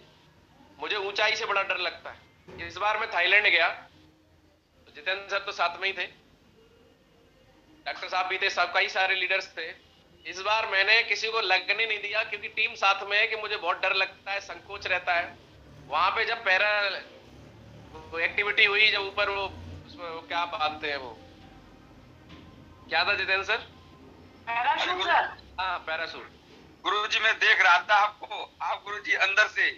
S1: मुझे ऊंचाई से बड़ा डर लगता है। इस बार मैं थाईलैंड गया तो जितेंद्र सर तो साथ में ही थे, डॉक्टर साहब भी थे, सब कई सारे लीडर्स थे। इस बार मैंने किसी को लगने नहीं दिया क्योंकि टीम साथ में है कि मुझे बहुत डर लगता है, संकोच रहता है। वहां पे जब पैरा एक्टिविटी हुई, जब ऊपर वो उसमें वो क्या बांधते हैं, वो क्या था जितेंद्र सर?
S2: Parachute sir.
S1: हाँ पैराशूट।
S2: गुरुजी मैं देख रहा था आपको, आप गुरुजी अंदर से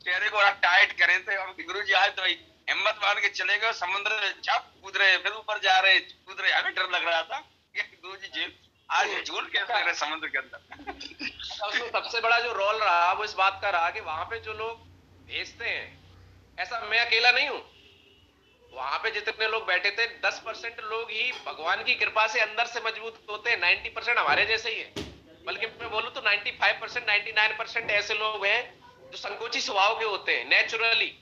S2: चेहरे को टाइट करे थे। गुरुजी आज तो भाई हिम्मत बांध के चले गए, समुद्र में छप कूद रहे, फिर ऊपर जा रहे, कूद रहे, हमें डर लग रहा था गुरुजी आज झूल कैसे लग रहे समुद्र के अंदर।
S1: उसमें सबसे बड़ा जो रोल रहा वो इस बात का रहा कि वहां पे जो लोग भेजते हैं, ऐसा मैं अकेला नहीं हूं, वहां पे जितने लोग बैठे थे 10% लोग ही भगवान की कृपा से अंदर से मजबूत होते हैं, 90% हमारे जैसे ही है। बल्कि मैं बोलूं तो 95% 99% ऐसे लोग हैं जो संकोची स्वभाव के होते हैं नेचुरली।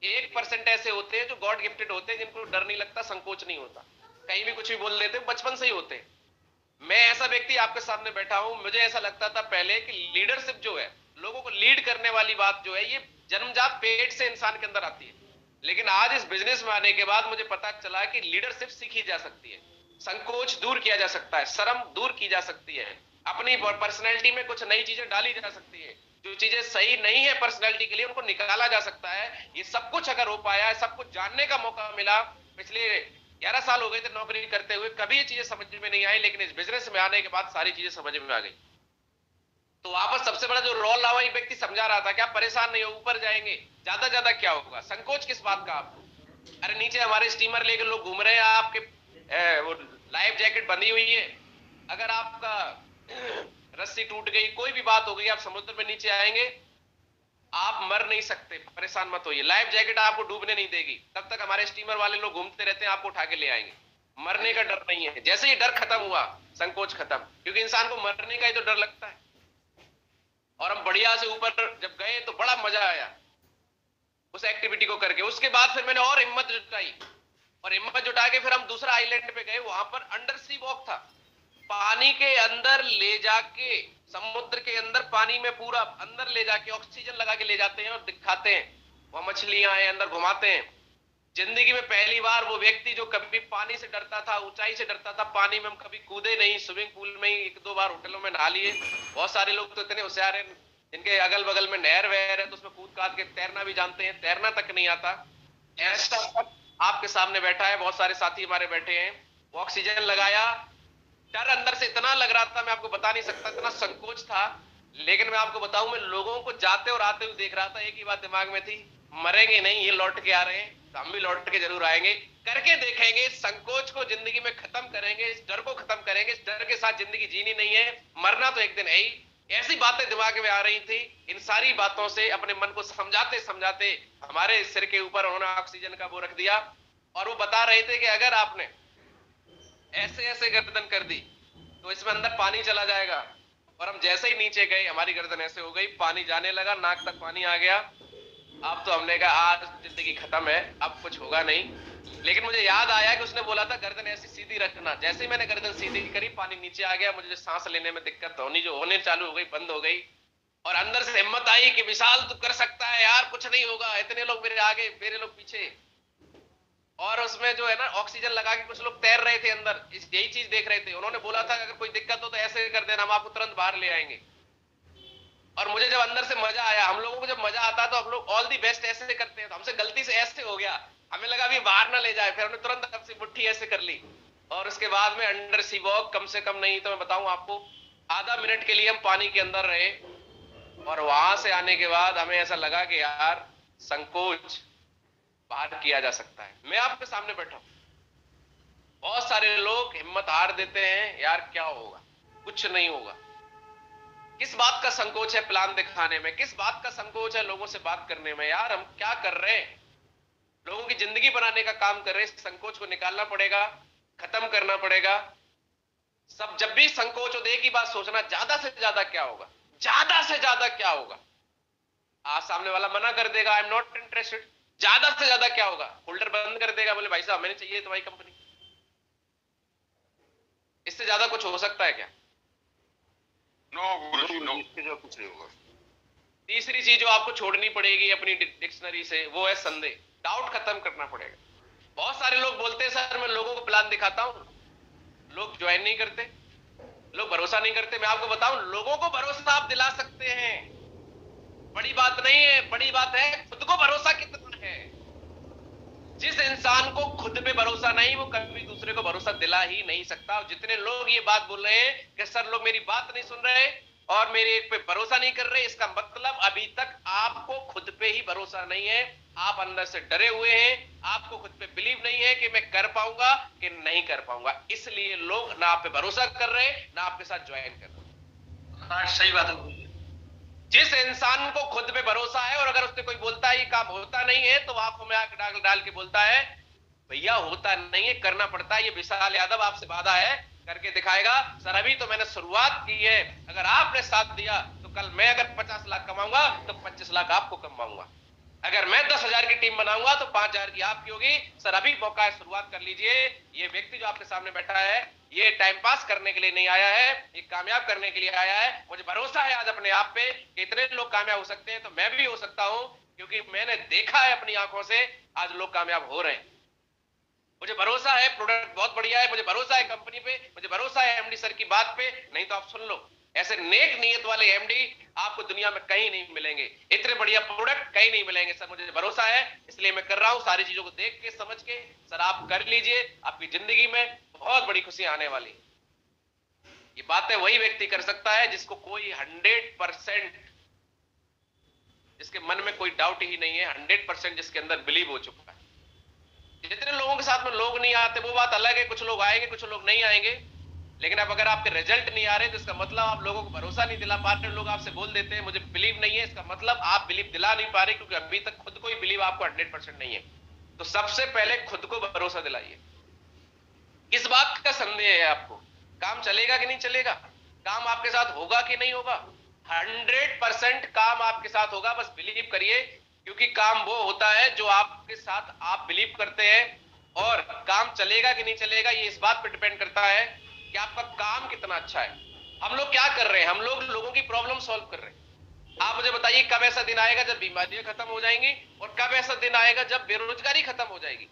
S1: 1% ऐसे होते हैं जो गॉड गिफ्टेड होते हैं, जिनको डर नहीं लगता, संकोच नहीं होता, कहीं भी कुछ भी बोल देते हैं, बचपन से ही होते हैं। मैं ऐसा व्यक्ति आपके सामने बैठा हूं, मुझे ऐसा लगता था पहले कि लीडरशिप जो है, लोगों को लीड करने वाली बात जो है, ये जन्मजात पेट से इंसान के अंदर आती है। लेकिन आज इस बिजनेस में आने के बाद मुझे पता चला कि लीडरशिप सीखी जा सकती है, संकोच दूर किया जा सकता है, शर्म दूर की जा सकती है, अपनी पर्सनैलिटी में कुछ नई चीजें डाली जा सकती है, जो चीजें सही नहीं है पर्सनैलिटी के लिए उनको निकाला जा सकता है। ये सब कुछ अगर हो पाया, सब कुछ जानने का मौका मिला, पिछले 11 साल हो गए थे नौकरी करते हुए, कभी ये चीजें समझ में नहीं आई, लेकिन इस बिजनेस में आने के बाद सारी चीजें समझ में आ गई। तो वापस सबसे बड़ा जो रोल रहा वही व्यक्ति समझा रहा था, क्या परेशान नहीं हो, ऊपर जाएंगे, ज्यादा क्या होगा, संकोच किस बात का आपको? अरे नीचे हमारे स्टीमर लेके लोग घूम रहे हैं, आपके वो लाइफ जैकेट बंधी हुई है, अगर आपका रस्सी टूट गई, कोई भी बात हो गई, आप समुद्र में नीचे आएंगे, आप मर नहीं सकते, परेशान मत होइए, लाइफ जैकेट आपको डूबने नहीं देगी। तब तक हमारे स्टीमर वाले लोग घूमते रहते हैं, आपको उठा के ले आएंगे, मरने का डर नहीं है। जैसे ही डर खत्म हुआ, संकोच खत्म, क्योंकि इंसान को मरने का ही तो डर लगता है। और हम बढ़िया से ऊपर जब गए तो बड़ा मजा आया उस एक्टिविटी को करके। उसके बाद फिर मैंने और हिम्मत जुटाई, और हिम्मत जुटा के फिर हम दूसरा आइलैंड पे गए, वहां पर अंडर सी वॉक था, पानी के अंदर ले जाके, समुद्र के अंदर पानी में पूरा अंदर ले जाके ऑक्सीजन लगा के ले जाते हैं और दिखाते हैं, वहां मछलियां हैं, अंदर घुमाते हैं। जिंदगी में पहली बार वो व्यक्ति जो कभी पानी से डरता था, ऊंचाई से डरता था, पानी में हम कभी कूदे नहीं, स्विमिंग पूल में ही 1-2 बार होटलों में नहा लिए। बहुत सारे लोग तो इतने होशियार हैं जिनके अगल बगल में नहर वहर है तो उसमें कूद काद के तैरना भी जानते हैं, तैरना तक नहीं आता। ऐसा आपके सामने बैठा है, बहुत सारे साथी हमारे बैठे हैं, वो ऑक्सीजन लगाया, डर अंदर से इतना लग रहा था, मैं आपको बता नहीं सकता, इतना संकोच था। लेकिन मैं आपको बताऊं, मैं लोगों को जाते और आते हुए देख रहा था, एक ही बात दिमाग में थी, मरेंगे नहीं, ये लौट के आ रहे हैं तो हम भी लौट के जरूर आएंगे, करके देखेंगे, इस संकोच को जिंदगी में खत्म करेंगे, इस डर को खत्म करेंगे, इस डर के साथ जिंदगी जीनी नहीं है, मरना तो एक दिन है ही। ऐसी बातें दिमाग में आ रही थी। इन सारी बातों से अपने मन को समझाते समझाते हमारे सिर के ऊपर उन्होंने ऑक्सीजन का वो रख दिया, और वो बता रहे थे कि अगर आपने ऐसे ऐसे गर्दन कर दी तो इसमें अंदर पानी चला जाएगा। और हम जैसे ही नीचे गए, हमारी गर्दन ऐसे हो गई, पानी जाने लगा, नाक तक पानी आ गया। अब तो हमने कहा आज जिंदगी खत्म है, अब कुछ होगा नहीं। लेकिन मुझे याद आया कि उसने बोला था गर्दन ऐसी सीधी रखना। जैसे ही मैंने गर्दन सीधी करी, पानी नीचे आ गया, मुझे सांस लेने में दिक्कत होनी जो होने चालू हो गई, बंद हो गई। और अंदर से हिम्मत आई कि विशाल तू कर सकता है यार, कुछ नहीं होगा, इतने लोग मेरे आगे, मेरे लोग पीछे। और उसमें जो है ना, ऑक्सीजन लगा के कुछ लोग तैर रहे थे अंदर, यही चीज देख रहे थे। उन्होंने बोला था अगर कोई दिक्कत हो तो ऐसे कर देना, हम आपको तुरंत बाहर ले आएंगे। और मुझे जब अंदर से मजा आया, हम लोगों को जब मजा आता है तो हम लोग ऑल दी बेस्ट ऐसे करते हैं, तो हमसे गलती से ऐसे हो गया, हमें लगा अभी बाहर ना ले जाए, फिर हमने तुरंत अपनी मुट्ठी ऐसे कर ली। और उसके बाद में अंडर सी वॉक, कम से कम नहीं तो मैं बताऊं आपको, आधा मिनट के लिए हम पानी के अंदर रहे। और वहां से आने के बाद हमें ऐसा लगा कि यार संकोच बाहर किया जा सकता है। मैं आपके सामने बैठा हूं, बहुत सारे लोग हिम्मत हार देते हैं, यार क्या होगा, कुछ नहीं होगा। किस बात का संकोच है प्लान दिखाने में, किस बात का संकोच है लोगों से बात करने में। यार हम क्या कर रहे हैं, लोगों की जिंदगी बनाने का काम कर रहे हैं। संकोच को निकालना पड़ेगा, खत्म करना पड़ेगा। सब जब भी संकोच हो, एक ही बात सोचना, ज्यादा से ज्यादा क्या होगा, ज्यादा से ज्यादा क्या होगा। आज सामने वाला मना कर देगा, आई एम नॉट इंटरेस्टेड, ज्यादा से ज्यादा क्या होगा, होल्डर बंद कर देगा, बोले भाई साहब हमें नहीं चाहिए तुम्हारी कंपनी। इससे ज्यादा कुछ हो सकता है क्या?
S2: नो गुरुजी नो, इसके जो कुछ नहीं होगा।
S1: तीसरी चीज जो आपको छोड़नी पड़ेगी अपनी डिक्शनरी से, वो है संदेह, डाउट खत्म करना पड़ेगा। बहुत सारे लोग बोलते हैं सर मैं लोगों को प्लान दिखाता हूं, लोग ज्वाइन नहीं करते, लोग भरोसा नहीं करते। मैं आपको बताऊं, लोगों को भरोसा आप दिला सकते हैं, बड़ी बात नहीं है, बड़ी बात है खुद को भरोसा कितना है। जिस इंसान को खुद पे भरोसा नहीं, वो कभी दूसरे को भरोसा दिला ही नहीं सकता। और जितने लोग ये बात बोल रहे हैं कि सर लोग मेरी बात नहीं सुन रहे और मेरे पे भरोसा नहीं कर रहे, इसका मतलब अभी तक आपको खुद पे ही भरोसा नहीं है। आप अंदर से डरे हुए हैं, आपको खुद पे बिलीव नहीं है कि मैं कर पाऊंगा कि नहीं कर पाऊंगा, इसलिए लोग ना आप पे भरोसा कर रहे, ना आपके साथ ज्वाइन कर रहे।
S4: हाँ सही बात है।
S1: जिस इंसान को खुद पे भरोसा है और अगर उससे कोई बोलता है ये काम होता नहीं है, तो आंखों में आंख डाल डाल के बोलता है भैया होता नहीं है, करना पड़ता है। ये विशाल यादव आपसे वादा है, करके दिखाएगा। सर अभी तो मैंने शुरुआत की है, अगर आपने साथ दिया तो कल मैं अगर 50 लाख कमाऊंगा तो 25 लाख आपको कमाऊंगा। अगर मैं 10,000 की टीम बनाऊंगा तो 5,000 की आपकी होगी। सर अभी मौका है, शुरुआत कर लीजिए। ये व्यक्ति जो आपके सामने बैठा है, ये टाइम पास करने के लिए नहीं आया है, ये कामयाब करने के लिए आया है। मुझे भरोसा है आज अपने आप पे कि इतने लोग कामयाब हो सकते हैं, तो मैं भी हो सकता हूं, क्योंकि मैंने देखा है अपनी आंखों से आज लोग कामयाब हो रहे हैं। मुझे भरोसा है प्रोडक्ट बहुत बढ़िया है, मुझे भरोसा है कंपनी पे, मुझे भरोसा है एमडी सर की बात पे। नहीं तो आप सुन लो, ऐसे नेक नियत वाले एमडी आपको दुनिया में कहीं नहीं मिलेंगे, इतने बढ़िया प्रोडक्ट कहीं नहीं मिलेंगे। सर मुझे भरोसा है, इसलिए मैं कर रहा हूं, सारी चीजों को देख के समझ के। सर आप कर लीजिए, आपकी जिंदगी में बहुत बड़ी खुशियां आने वाली। ये बातें वही व्यक्ति कर सकता है जिसको कोई 100%, जिसके मन में कोई डाउट ही नहीं है, 100% जिसके अंदर बिलीव हो चुका है। जितने लोगों के साथ में लोग नहीं आते वो बात अलग है, कुछ लोग आएंगे कुछ लोग नहीं आएंगे, लेकिन अब अगर आपके रिजल्ट नहीं आ रहे तो इसका मतलब आप लोगों को भरोसा नहीं दिला पा रहे। लोग आपसे बोल देते हैं मुझे बिलीव नहीं है, इसका मतलब आप बिलीव दिला नहीं पा रहे, क्योंकि अभी तक खुद को ही बिलीव आपको 100% नहीं है। तो सबसे पहले खुद को भरोसा दिलाइए। किस बात का संदेह है आपको, काम चलेगा कि नहीं चलेगा, काम आपके साथ होगा कि नहीं होगा? 100% काम आपके साथ होगा, बस बिलीव करिए। क्योंकि काम वो होता है जो आपके साथ आप बिलीव करते हैं, और काम चलेगा कि नहीं चलेगा ये इस बात पर डिपेंड करता है कि आपका काम कितना अच्छा है। हम लोग क्या कर रहे हैं, हम लोग लोगों की प्रॉब्लम सॉल्व कर रहे हैं। आप मुझे बताइए कब ऐसा दिन आएगा जब बीमारियां खत्म हो जाएंगी, और कब ऐसा दिन आएगा जब बेरोजगारी खत्म हो जाएगी।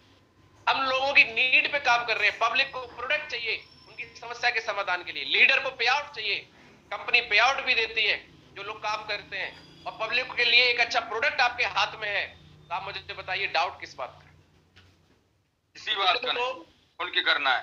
S1: हम लोगों की नीड पे काम कर रहे हैं। पब्लिक को प्रोडक्ट चाहिए उनकी समस्या के समाधान के लिए, लीडर को पे आउट चाहिए, कंपनी पे आउट भी देती है जो लोग काम करते हैं, और पब्लिक के लिए एक अच्छा प्रोडक्ट आपके हाथ में है। तो आप मुझे बताइए डाउट किस बात का?
S2: इसी बात का नहीं, खुल के करना है,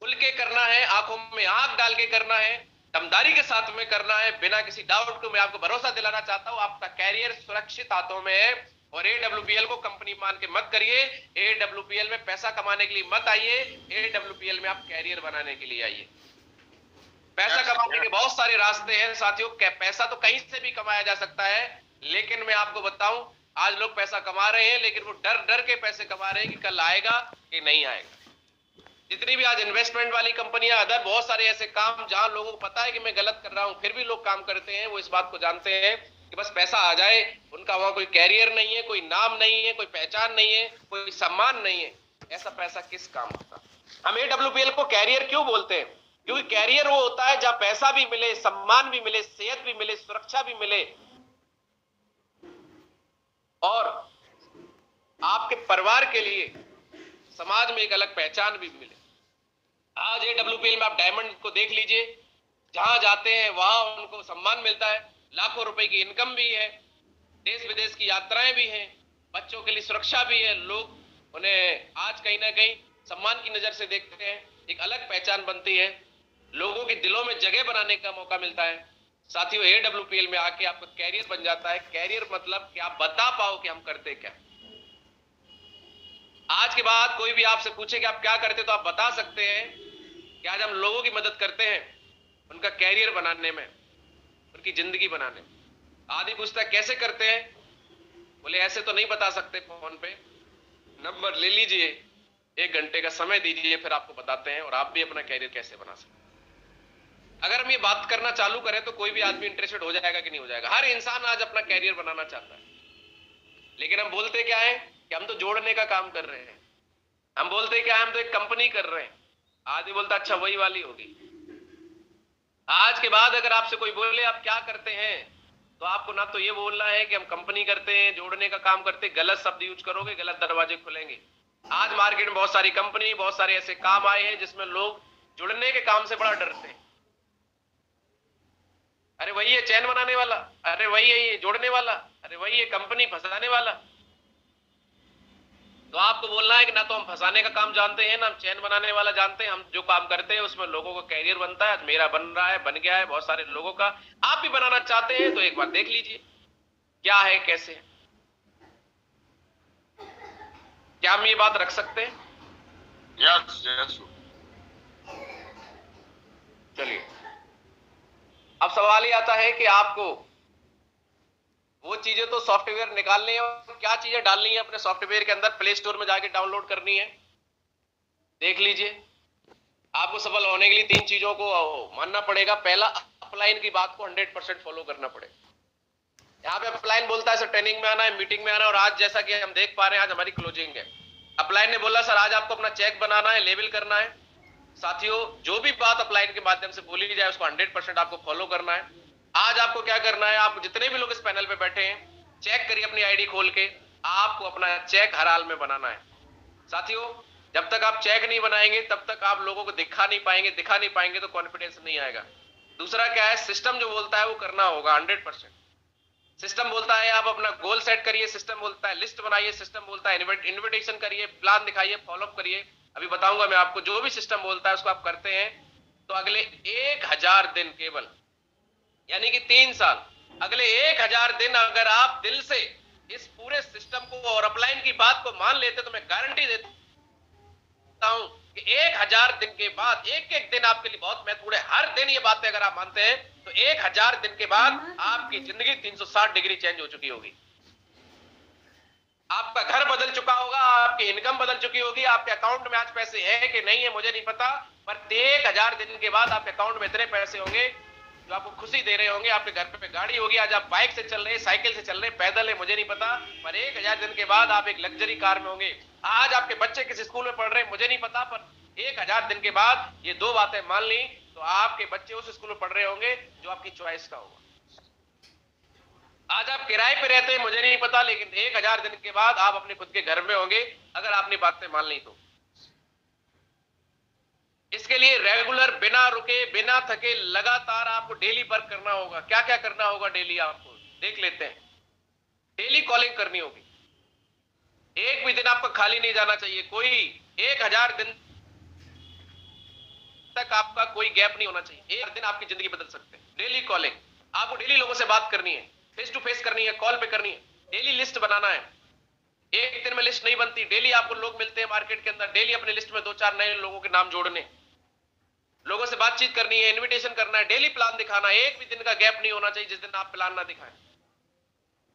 S1: खुल के करना है, आंखों में आंख डाल के करना है, दमदारी के साथ में करना है, बिना किसी डाउट को। मैं आपको भरोसा दिलाना चाहता हूं, आपका कैरियर सुरक्षित हाथों में है। और एडब्ल्यूपीएल को कंपनी मान के मत करिए, एडब्ल्यूपीएल में पैसा कमाने के लिए मत आइए, एडब्ल्यूपीएल में आप कैरियर बनाने के लिए आइए। पैसा कमाने के बहुत सारे रास्ते हैं साथियों, पैसा तो कहीं से भी कमाया जा सकता है, लेकिन मैं आपको बताऊं, आज लोग पैसा कमा रहे हैं, लेकिन वो डर डर के पैसे कमा रहे हैं कि कल आएगा कि नहीं आएगा। जितनी भी आज इन्वेस्टमेंट वाली कंपनियां, अदर बहुत सारे ऐसे काम जहां लोगों को पता है कि मैं गलत कर रहा हूं, फिर भी लोग काम करते हैं, वो इस बात को जानते हैं कि बस पैसा आ जाए। उनका वहां कोई कैरियर नहीं है, कोई नाम नहीं है, कोई पहचान नहीं है, कोई सम्मान नहीं है। ऐसा पैसा किस काम होता? हम एडब्ल्यूपीएल को कैरियर क्यों बोलते हैं? क्योंकि कैरियर वो होता है जहां पैसा भी मिले, सम्मान भी मिले, सेहत भी मिले, सुरक्षा भी मिले, और आपके परिवार के लिए समाज में एक अलग पहचान भी मिले। आज एडब्ल्यूपीएल में आप डायमंड को देख लीजिए, जहां जाते हैं वहां उनको सम्मान मिलता है, लाखों रुपए की इनकम भी है, देश विदेश की यात्राएं भी हैं, बच्चों के लिए सुरक्षा भी है, लोग उन्हें आज कहीं ना कहीं सम्मान की नजर से देखते हैं, एक अलग पहचान बनती है, लोगों के दिलों में जगह बनाने का मौका मिलता है। साथियों, एडब्ल्यूपीएल में आके आपका कैरियर बन जाता है। कैरियर मतलब कि आप बता पाओ कि हम करते क्या। आज के बाद कोई भी आपसे पूछे कि आप क्या करते, तो आप बता सकते हैं कि आज हम लोगों की मदद करते हैं, उनका कैरियर बनाने में, उनकी जिंदगी बनाने में। आदमी पूछता है कैसे करते हैं, बोले ऐसे तो नहीं बता सकते, फोन पे नंबर ले लीजिए, 1 घंटे का समय दीजिए, फिर आपको बताते हैं और आप भी अपना कैरियर कैसे बना सकते हैं। अगर हम ये बात करना चालू करें तो कोई भी आदमी इंटरेस्टेड हो जाएगा कि नहीं हो जाएगा? हर इंसान आज अपना कैरियर बनाना चाहता है, लेकिन हम बोलते क्या है कि हम तो जोड़ने का काम कर रहे हैं, हम बोलते क्या है, हम तो एक कंपनी कर रहे हैं। आदमी बोलता अच्छा वही वाली होगी। आज के बाद अगर आपसे कोई बोले आप क्या करते हैं, तो आपको ना तो ये बोलना है कि हम कंपनी करते हैं, जोड़ने का काम करते हैं, गलत शब्द यूज करोगे, गलत दरवाजे खुलेंगे। आज मार्केट में बहुत सारी कंपनी, बहुत सारे ऐसे काम आए हैं जिसमें लोग जुड़ने के काम से बड़ा डरते हैं। अरे वही है चैन बनाने वाला, अरे वही है ये जोड़ने वाला, अरे वही है कंपनी फंसाने वाला। तो आपको बोलना है कि ना तो हम फंसाने का काम जानते हैं, ना हम चैन बनाने वाला जानते हैं। हम जो काम करते हैं उसमें लोगों का कैरियर बनता है। आज मेरा बन रहा है, बन गया है, बहुत सारे लोगों का। आप भी बनाना चाहते हैं तो एक बार देख लीजिए क्या है, कैसे है। क्या हम ये बात रख सकते हैं?
S2: Yes yes.
S1: चलिए, अब सवाल ये आता है कि आपको वो चीजें तो सॉफ्टवेयर निकालनी है, और क्या चीजें डालनी है अपने सॉफ्टवेयर के अंदर, प्ले स्टोर में जाके डाउनलोड करनी है। देख लीजिए, आपको सफल होने के लिए 3 चीजों को मानना पड़ेगा। पहला, अपलाइन की बात को 100% फॉलो करना पड़ेगा। यहाँ पे अपलाइन बोलता है सर ट्रेनिंग में आना है, मीटिंग में आना है, और आज जैसा कि हम देख पा रहे हैं आज हमारी क्लोजिंग है। अपलाइन ने बोला सर आज आपको अपना चेक बनाना है, लेबल करना है। साथियों, जो भी बात अपलाइन के माध्यम से बोली जाए उसको 100% आपको फॉलो करना है। आज आपको क्या करना है, आप जितने भी लोग इस पैनल पे बैठे हैं, चेक करिए अपनी आईडी खोल के, आपको अपना चेक हर हाल में बनाना है। साथियों, जब तक आप चेक नहीं बनाएंगे तब तक आप लोगों को दिखा नहीं पाएंगे तो कॉन्फिडेंस नहीं आएगा। दूसरा क्या है, सिस्टम जो बोलता है वो करना होगा 100%। सिस्टम बोलता है आप अपना गोल सेट करिए, सिस्टम बोलता है लिस्ट बनाइए, सिस्टम बोलता है इन्विटेशन करिए, प्लान दिखाइए, फॉलोअप करिए। अभी बताऊंगा मैं आपको, जो भी सिस्टम बोलता है उसको आप करते हैं तो अगले 1000 दिन केवल, यानी कि 3 साल, अगले 1000 दिन अगर आप दिल से इस पूरे सिस्टम को और अपलाइन की बात को मान लेते तो मैं गारंटी देता हूं कि 1000 दिन के बाद, एक एक दिन आपके लिए बहुत महत्वपूर्ण है। हर दिन ये बातें अगर आप मानते हैं तो 1000 दिन के बाद आपकी जिंदगी 360 डिग्री चेंज हो चुकी होगी। आपका घर बदल चुका होगा, आपकी इनकम बदल चुकी होगी, आपके अकाउंट में आज पैसे है कि नहीं है मुझे नहीं पता, पर 1000 दिन के बाद आपके अकाउंट में इतने पैसे होंगे जो आपको खुशी दे रहे होंगे। आपके घर पे गाड़ी होगी, आज आप बाइक से चल रहे, साइकिल से चल रहे, पैदल है मुझे नहीं पता, पर 1000 दिन के बाद आप एक लग्जरी कार में होंगे। आज आपके बच्चे किस स्कूल में पढ़ रहे हैं मुझे नहीं पता, पर 1000 दिन के बाद ये 2 बातें मान ली तो आपके बच्चे उस स्कूल में पढ़ रहे होंगे जो आपकी चॉइस का होगा। आज आप किराए पे रहते हैं मुझे नहीं पता, लेकिन 1000 दिन के बाद आप अपने खुद के घर में होंगे अगर आपने बातें मान ली तो। इसके लिए रेगुलर, बिना रुके, बिना थके, लगातार आपको डेली वर्क करना होगा। क्या क्या करना होगा डेली, आपको देख लेते हैं। डेली कॉलिंग करनी होगी, एक भी दिन आपका खाली नहीं जाना चाहिए। कोई 1000 दिन तक आपका कोई गैप नहीं होना चाहिए। एक दिन आपकी जिंदगी बदल सकते हैं। डेली कॉलिंग, आपको डेली लोगों से बात करनी है, फेस टू फेस करनी है, कॉल पे करनी है, डेली लिस्ट बनाना है। एक दिन में लिस्ट नहीं बनती, डेली आपको लोग मिलते हैं मार्केट के अंदर, डेली अपने लिस्ट में 2-4 नए लोगों के नाम जोड़ने, लोगों से बातचीत करनी है, इनविटेशन करना है, डेली प्लान दिखाना, एक भी दिन का गैप नहीं होना चाहिए जिस दिन आप प्लान ना दिखाएं।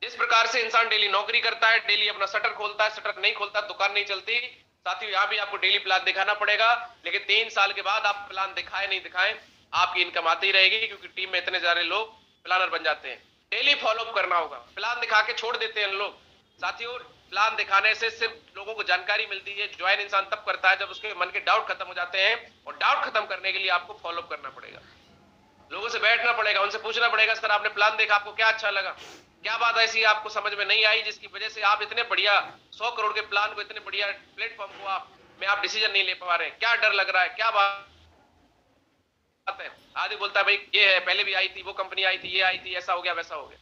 S1: जिस प्रकार से इंसान डेली नौकरी करता है, डेली अपना शटर खोलता है, शटर नहीं खोलता दुकान नहीं चलती, साथियों यहां भी आपको डेली प्लान दिखाना पड़ेगा। लेकिन 3 साल के बाद आप प्लान दिखाए नहीं दिखाएं, आपकी इनकम आती रहेगी, क्योंकि टीम में इतने सारे लोग प्लानर बन जाते हैं। डेली फॉलोअप करना होगा। प्लान दिखा के छोड़ देते हैं लोग। साथियों प्लान दिखाने से सिर्फ लोगों को जानकारी मिलती है। ज्वाइन इंसान तब करता है जब उसके मन के डाउट खत्म हो जाते हैं, और डाउट खत्म करने के लिए आपको फॉलोअप करना पड़ेगा, लोगों से बैठना पड़ेगा, उनसे पूछना पड़ेगा, सर आपने प्लान देखा, आपको क्या अच्छा लगा, क्या बात ऐसी आपको समझ में नहीं आई जिसकी वजह से आप इतने बढ़िया 100 करोड़ के प्लान को, इतने बढ़िया प्लेटफॉर्म को आप डिसीजन नहीं ले पा रहे हैं, क्या डर लग रहा है, क्या बात है। आदमी बोलता है भाई ये है, पहले भी आई थी, वो कंपनी आई थी, ये आई थी, ऐसा हो गया वैसा हो गया।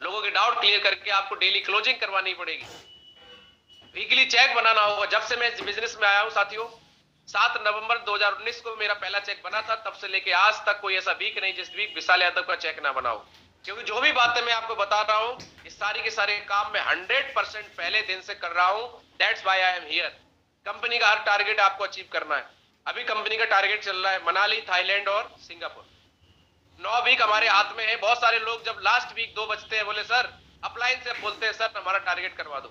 S1: लोगों के डाउट क्लियर करके आपको डेली क्लोजिंग करवानी पड़ेगी, वीकली चेक बनाना होगा। जब से मैं बिजनेस में आया हूं साथियों, 7 नवंबर 2019 को मेरा पहला चेक बना था, तब से लेके आज तक कोई ऐसा वीक नहीं जिस वीक विशाल यादव का चेक ना बनाओ। क्योंकि जो भी बातें मैं आपको बता रहा हूं, इस सारी के सारे काम मैं 100% पहले दिन से कर रहा हूं। That's why I am here. Company का हर टारगेट आपको अचीव करना है। अभी कंपनी का टारगेट चल रहा है मनाली, थाईलैंड और सिंगापुर। 9 वीक हमारे हाथ में है। बहुत सारे लोग जब लास्ट वीक 2 बजते हैं, बोले सर अपलाइन से बोलते हैं सर हमारा टारगेट करवा दो।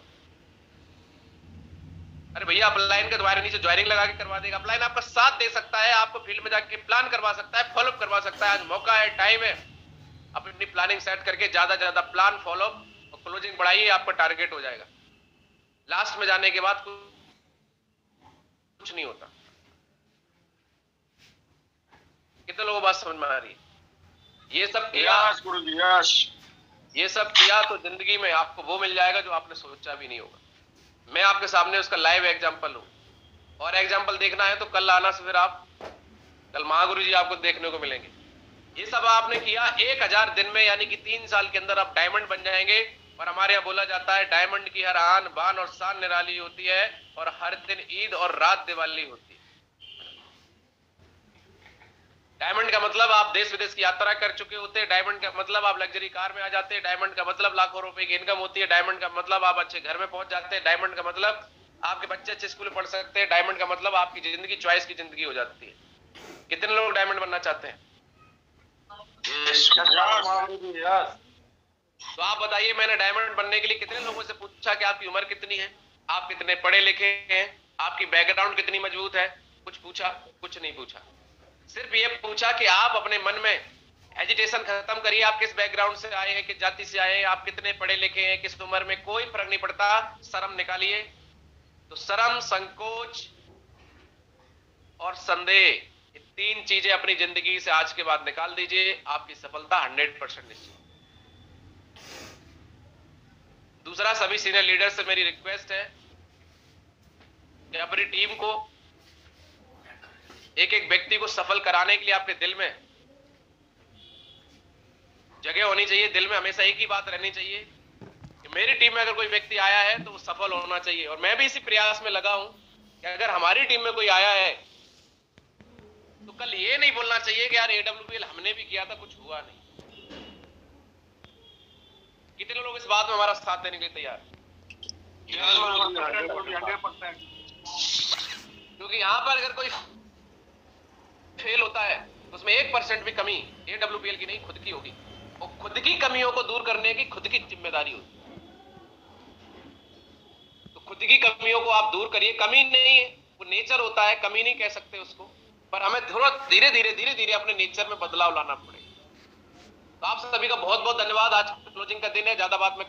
S1: अरे भैया अपलाइन के द्वारा नीचे ज्वाइनिंग लगा के करवा देगा। अपलाइन आपका साथ दे सकता है, आपको फील्ड में जाके प्लान करवा सकता है, फॉलोअप करवा सकता है। आज मौका है, टाइम है, अपनी प्लानिंग सेट करके ज्यादा ज्यादा प्लान, फॉलोअप और क्लोजिंग बढ़ाइए, आपका टारगेट हो जाएगा। लास्ट में जाने के बाद कुछ नहीं होता। कितने लोगों को बात समझ में आ रही है? ये सब किया, ये सब किया तो जिंदगी में आपको वो मिल जाएगा जो आपने सोचा भी नहीं होगा। मैं आपके सामने उसका लाइव एग्जांपल हूं, और एग्जांपल देखना है तो कल आना, से फिर आप कल महागुरु जी आपको देखने को मिलेंगे। ये सब आपने किया 1000 दिन में, यानी कि 3 साल के अंदर आप डायमंड बन जाएंगे। और हमारे यहाँ बोला जाता है डायमंड की हर आन बान और शान निराली होती है, और हर दिन ईद और रात दिवाली होती है। डायमंड का मतलब आप देश विदेश की यात्रा कर चुके होते हैं, डायमंड का मतलब आप लग्जरी कार में आ जाते हैं, डायमंड का मतलब लाखों रुपए की इनकम होती है, डायमंड का मतलब आप अच्छे घर में पहुंच जाते हैं, डायमंड का मतलब आपके बच्चे अच्छे स्कूल में पढ़ सकते हैं, डायमंड का मतलब आपकी जिंदगी चॉइस की जिंदगी हो जाती है। कितने लोग डायमंड बनना चाहते हैं? तो आप बताइए, मैंने डायमंड बनने के लिए कितने लोगों से पूछा कि आपकी उम्र कितनी है, आप कितने पढ़े लिखे हैं, आपकी बैकग्राउंड कितनी मजबूत है? कुछ पूछा? कुछ नहीं पूछा। सिर्फ ये पूछा कि आप अपने मन में एजिटेशन खत्म करिए, आप किस बैकग्राउंड से आए हैं, किस जाति से आए हैं, आप कितने पढ़े लिखे हैं, किस उम्र में, कोई फर्क नहीं पड़ता। शर्म निकालिए। तो शर्म, संकोच और संदेह, ये 3 चीजें अपनी जिंदगी से आज के बाद निकाल दीजिए, आपकी सफलता 100% निश्चित। दूसरा, सभी सीनियर लीडर से मेरी रिक्वेस्ट है कि अपनी टीम को, एक एक व्यक्ति को सफल कराने के लिए आपके दिल में जगह होनी चाहिए। दिल में हमेशा एक ही बात रहनी चाहिए कि मेरी टीम में अगर कोई व्यक्ति आया है तो वो सफल होना चाहिए। और मैं भी इसी प्रयास में लगा हूं कि अगर हमारी टीम में कोई आया है तो कल ये नहीं बोलना चाहिए कि यार AWPL हमने भी किया था, कुछ हुआ नहीं। कितने लोग इस बात में हमारा साथ देने के लिए तैयार? क्योंकि यहां पर अगर कोई फेल होता है तो उसमें 1% भी कमी AWPL की नहीं, खुद की होगी। और खुद की कमियों को दूर करने की खुद की जिम्मेदारी होती है। तो खुद की कमियों को आप दूर करिए। कमी नहीं है, वो नेचर होता है, कमी नहीं कह सकते उसको, पर हमें थोड़ा धीरे धीरे अपने नेचर में बदलाव लाना पड़ेगा। तो आप सभी का बहुत बहुत धन्यवाद। आज क्लोजिंग का दिन है, ज्यादा बात में